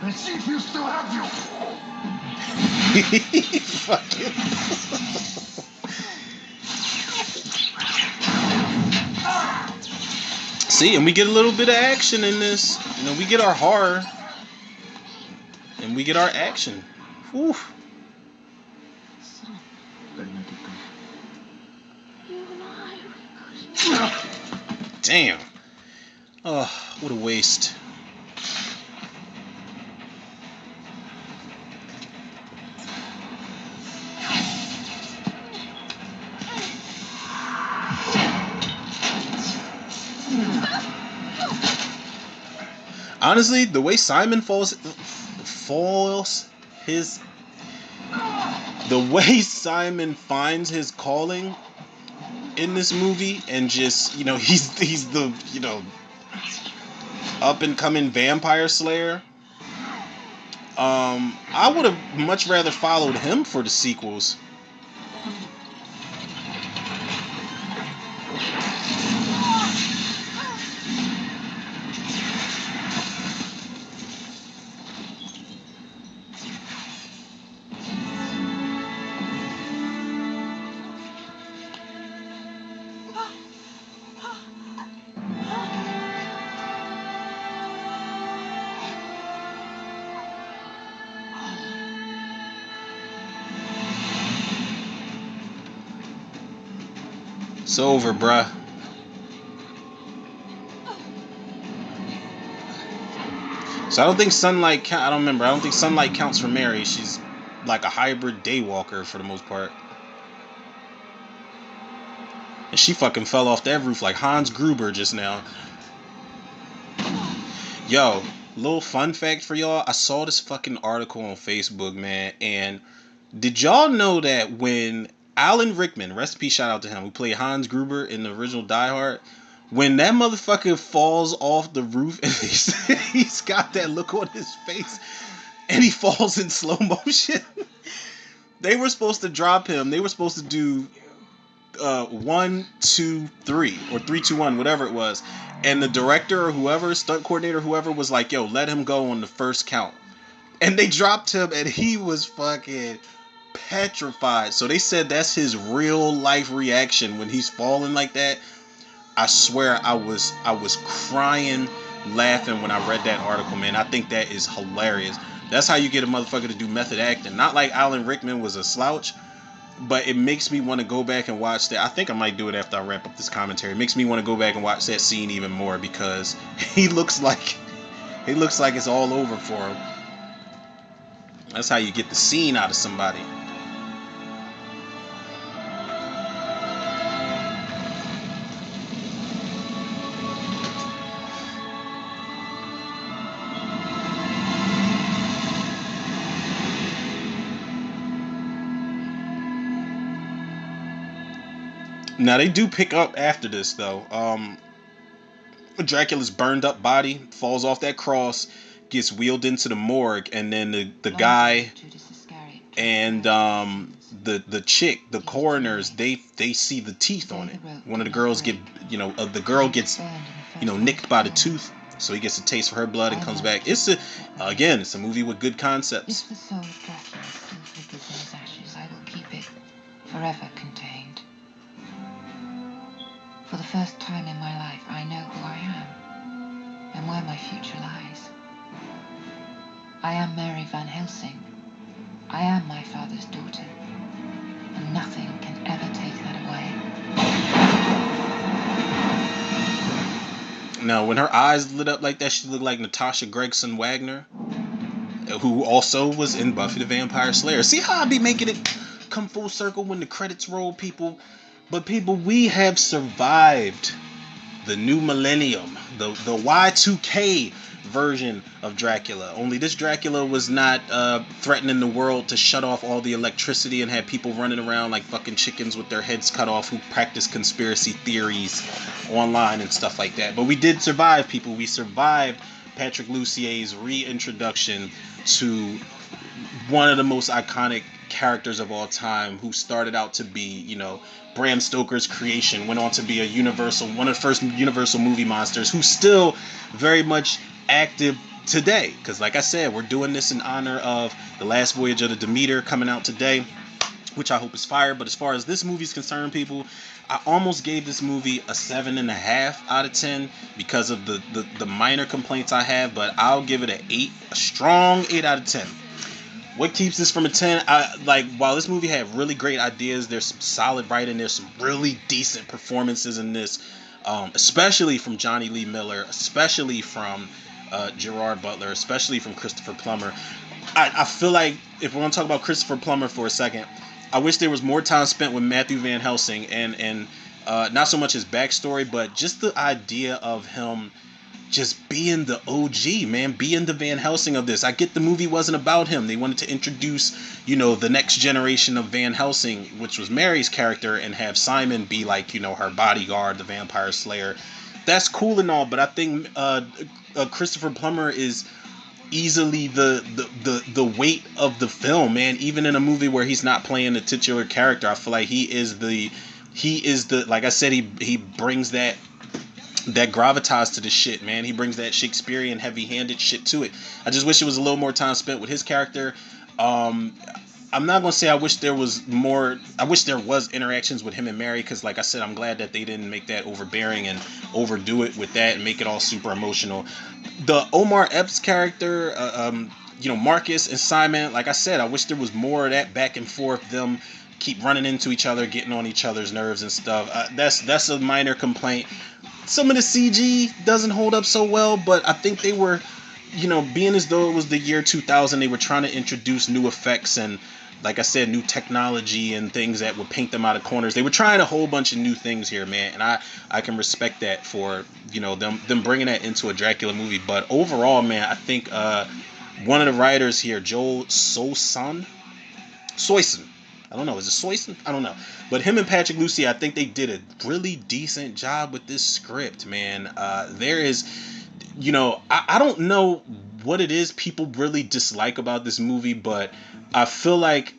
And see if you still have you. Fucking. See, and we get a little bit of action in this. We get our horror, and we get our action. Whew. Damn. Oh, what a waste. Honestly, the way Simon the way Simon finds his calling in this movie, and just he's the up and coming vampire slayer. I would have much rather followed him for the sequels. It's over, bruh. So I don't think sunlight. I don't remember. I don't think sunlight counts for Mary. She's like a hybrid daywalker for the most part. And she fucking fell off that roof like Hans Gruber just now. Yo, little fun fact for y'all. I saw this fucking article on Facebook, man. And did y'all know that when Alan Rickman, rest in peace, shout out to him, who played Hans Gruber in the original Die Hard, when that motherfucker falls off the roof and he's got that look on his face and he falls in slow motion. They were supposed to drop him. They were supposed to do 1, 2, 3, or 3, 2, 1, whatever it was. And the director or whoever, stunt coordinator, whoever, was like, "Yo, let him go on the first count." And they dropped him, and he was fucking petrified. So they said that's his real life reaction when he's falling like that. I swear I was crying, laughing when I read that article, man. I think that is hilarious. That's how you get a motherfucker to do method acting. Not like Alan Rickman was a slouch, but it makes me want to go back and watch that. I think I might do it after I wrap up this commentary. It makes me want to go back and watch that scene even more because he looks like it's all over for him. That's how you get the scene out of somebody. Now they do pick up after this though. Dracula's burned up body falls off that cross, gets wheeled into the morgue, and then the guy and the chick, the coroners, they see the teeth on it. One of the girls the girl gets nicked by the tooth, so he gets a taste for her blood and comes back. It's a movie with good concepts. If the soul of Dracula still flickers in his ashes, I will keep it forever contained. For the first time in my life, I know who I am and where my future lies. I am Mary Van Helsing. I am my father's daughter, and nothing can ever take that away. Now, when her eyes lit up like that, she looked like Natasha Gregson Wagner, who also was in Buffy the Vampire Slayer. See how I be making it come full circle when the credits roll, people? But people, we have survived the new millennium, the Y2K version of Dracula. Only this Dracula was not threatening the world to shut off all the electricity and had people running around like fucking chickens with their heads cut off who practice conspiracy theories online and stuff like that. But we did survive, people. We survived Patrick Lucier's reintroduction to one of the most iconic characters of all time, who started out to be, Bram Stoker's creation, went on to be one of the first Universal movie monsters, who's still very much active today. Because like I said, we're doing this in honor of The Last Voyage of the Demeter coming out today, which I hope is fire. But as far as this movie's concerned, people, I almost gave this movie a 7.5 out of 10 because of the minor complaints I have, but I'll give it an 8, a strong 8 out of 10. What keeps this from a 10? While this movie had really great ideas, there's some solid writing, there's some really decent performances in this, especially from Johnny Lee Miller, especially from Gerard Butler, especially from Christopher Plummer. I feel like if we're going to talk about Christopher Plummer for a second, I wish there was more time spent with Matthew Van Helsing and not so much his backstory, but just the idea of him just being the OG, man, being the Van Helsing of this. I get the movie wasn't about him. They wanted to introduce, the next generation of Van Helsing, which was Mary's character, and have Simon be like, her bodyguard, the vampire slayer. That's cool and all, but I think Christopher Plummer is easily the weight of the film, man. Even in a movie where he's not playing the titular character, I feel like he is the like I said, he brings that gravitas to the shit, man. He brings that Shakespearean heavy-handed shit to it. I just wish it was a little more time spent with his character. I'm not gonna say I wish there was more. I wish there was interactions with him and Mary, because like I said, I'm glad that they didn't make that overbearing and overdo it with that and make it all super emotional. The Omar Epps character, Marcus and Simon, like I said, I wish there was more of that back and forth, them keep running into each other, getting on each other's nerves and stuff. That's a minor complaint. Some of the CG doesn't hold up so well, but I think they were, being as though it was the year 2000, they were trying to introduce new effects and, like I said, new technology and things that would paint them out of corners. They were trying a whole bunch of new things here, man, and I can respect that for, them bringing that into a Dracula movie. But overall, man, I think one of the writers here, Joel Soyson, I don't know. Is it Soyson? I don't know. But him and Patrick Lucier, I think they did a really decent job with this script, man. There is, I don't know what it is people really dislike about this movie, but I feel like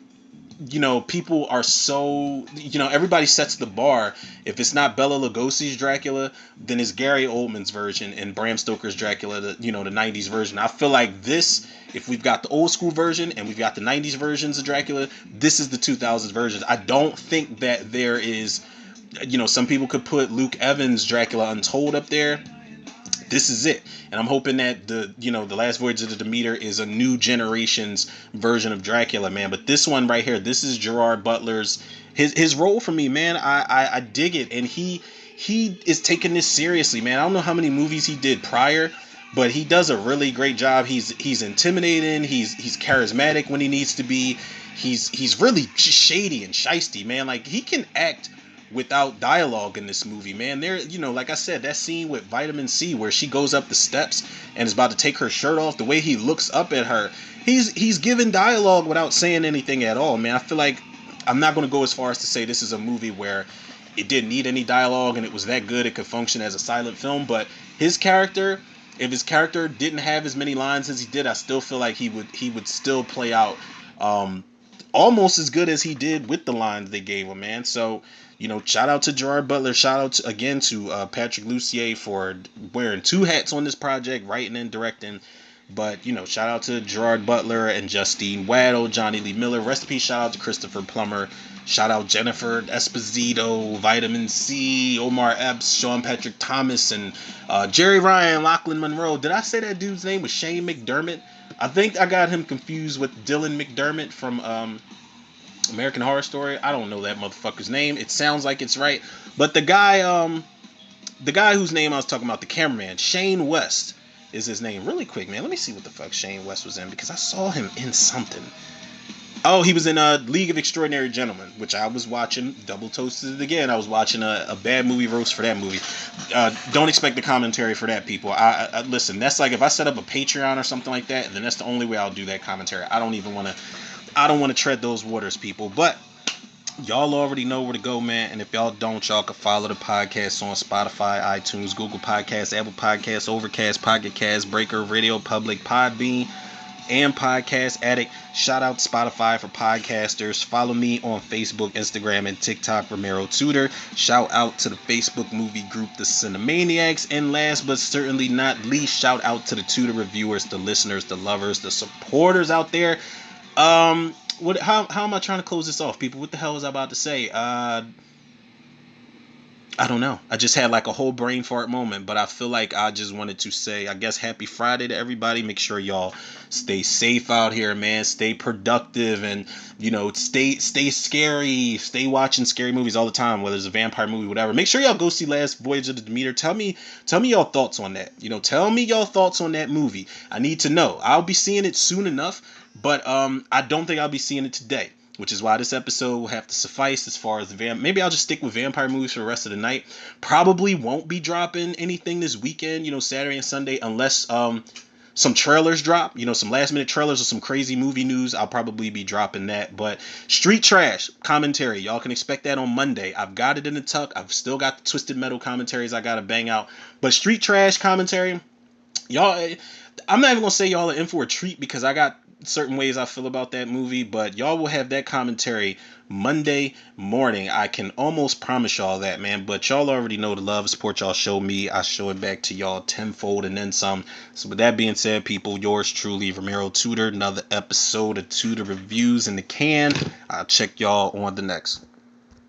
people are so, everybody sets the bar. If it's not Bela Lugosi's Dracula, then it's Gary Oldman's version and Bram Stoker's Dracula, the 90s version. I feel like this, if we've got the old school version and we've got the 90s versions of Dracula, this is the 2000s version. I don't think that there is, some people could put Luke Evans' Dracula Untold up there. This is it, and I'm hoping that the Last Voyage of the Demeter is a new generation's version of Dracula, man. But this one right here, this is Gerard Butler's his role for me, man. I dig it, and he is taking this seriously, man. I don't know how many movies he did prior, but he does a really great job. He's intimidating. He's charismatic when he needs to be. He's really shady and shisty, man. Like, he can act without dialogue in this movie, man. There, like I said, that scene with Vitamin C where she goes up the steps and is about to take her shirt off, the way he looks up at her, he's giving dialogue without saying anything at all, man. I feel like, I'm not going to go as far as to say this is a movie where it didn't need any dialogue and it was that good it could function as a silent film, but his character, if his character didn't have as many lines as he did, I still feel like he would still play out almost as good as he did with the lines they gave him, man. So, shout out to Gerard Butler. Shout out again to Patrick Lussier for wearing two hats on this project, writing and directing. But, shout out to Gerard Butler and Justine Waddell, Johnny Lee Miller. Rest in peace, shout out to Christopher Plummer. Shout out Jennifer Esposito, Vitamin C, Omar Epps, Sean Patrick Thomas, and Jerry Ryan, Lachlan Monroe. Did I say that dude's name was Shane McDermott? I think I got him confused with Dylan McDermott from American Horror Story. I don't know that motherfucker's name. It sounds like it's right, but the guy whose name I was talking about, the cameraman, Shane West is his name. Really quick, man, let me see what the fuck Shane West was in, because I saw him in something. Oh, he was in League of Extraordinary Gentlemen, which I was watching. Double toasted it again. I was watching a bad movie roast for that movie. Don't expect the commentary for that, people. I listen. That's like if I set up a Patreon or something like that, then that's the only way I'll do that commentary. I don't want to tread those waters, people. But y'all already know where to go, man. And if y'all don't, y'all can follow the podcast on Spotify, iTunes, Google Podcasts, Apple Podcasts, Overcast, Pocket Cast, Breaker, Radio Public, Podbean, and Podcast Addict. Shout out Spotify for podcasters. Follow me on Facebook, Instagram, and TikTok, Romero Tudor. Shout out to the Facebook movie group, The Cinemaniacs. And last but certainly not least, shout out to the Tudor reviewers, the listeners, the lovers, the supporters out there. How am I trying to close this off, people? What the hell was I about to say? I don't know. I just had like a whole brain fart moment, but I feel like I just wanted to say, I guess, happy Friday to everybody. Make sure y'all stay safe out here, man. Stay productive, and stay scary. Stay watching scary movies all the time, whether it's a vampire movie, whatever. Make sure y'all go see Last Voyage of the Demeter. Tell me y'all thoughts on that. Tell me y'all thoughts on that movie. I need to know. I'll be seeing it soon enough, but I don't think I'll be seeing it today, which is why this episode will have to suffice as far as maybe I'll just stick with vampire movies for the rest of the night. Probably won't be dropping anything this weekend, Saturday and Sunday, unless some trailers drop, some last minute trailers or some crazy movie news. I'll probably be dropping that. But Street Trash commentary, y'all can expect that on Monday. I've got it in the tuck. I've still got the Twisted Metal commentaries I gotta bang out. But Street Trash commentary, y'all, I'm not even gonna say y'all are in for a treat, because I got certain ways I feel about that movie, but y'all will have that commentary Monday morning. I can almost promise y'all that, man. But y'all already know the love and support y'all show me. I show it back to y'all tenfold and then some. So with that being said, people, yours truly, Romero Tudor, another episode of Tudor Reviews in the can. I'll check y'all on the next.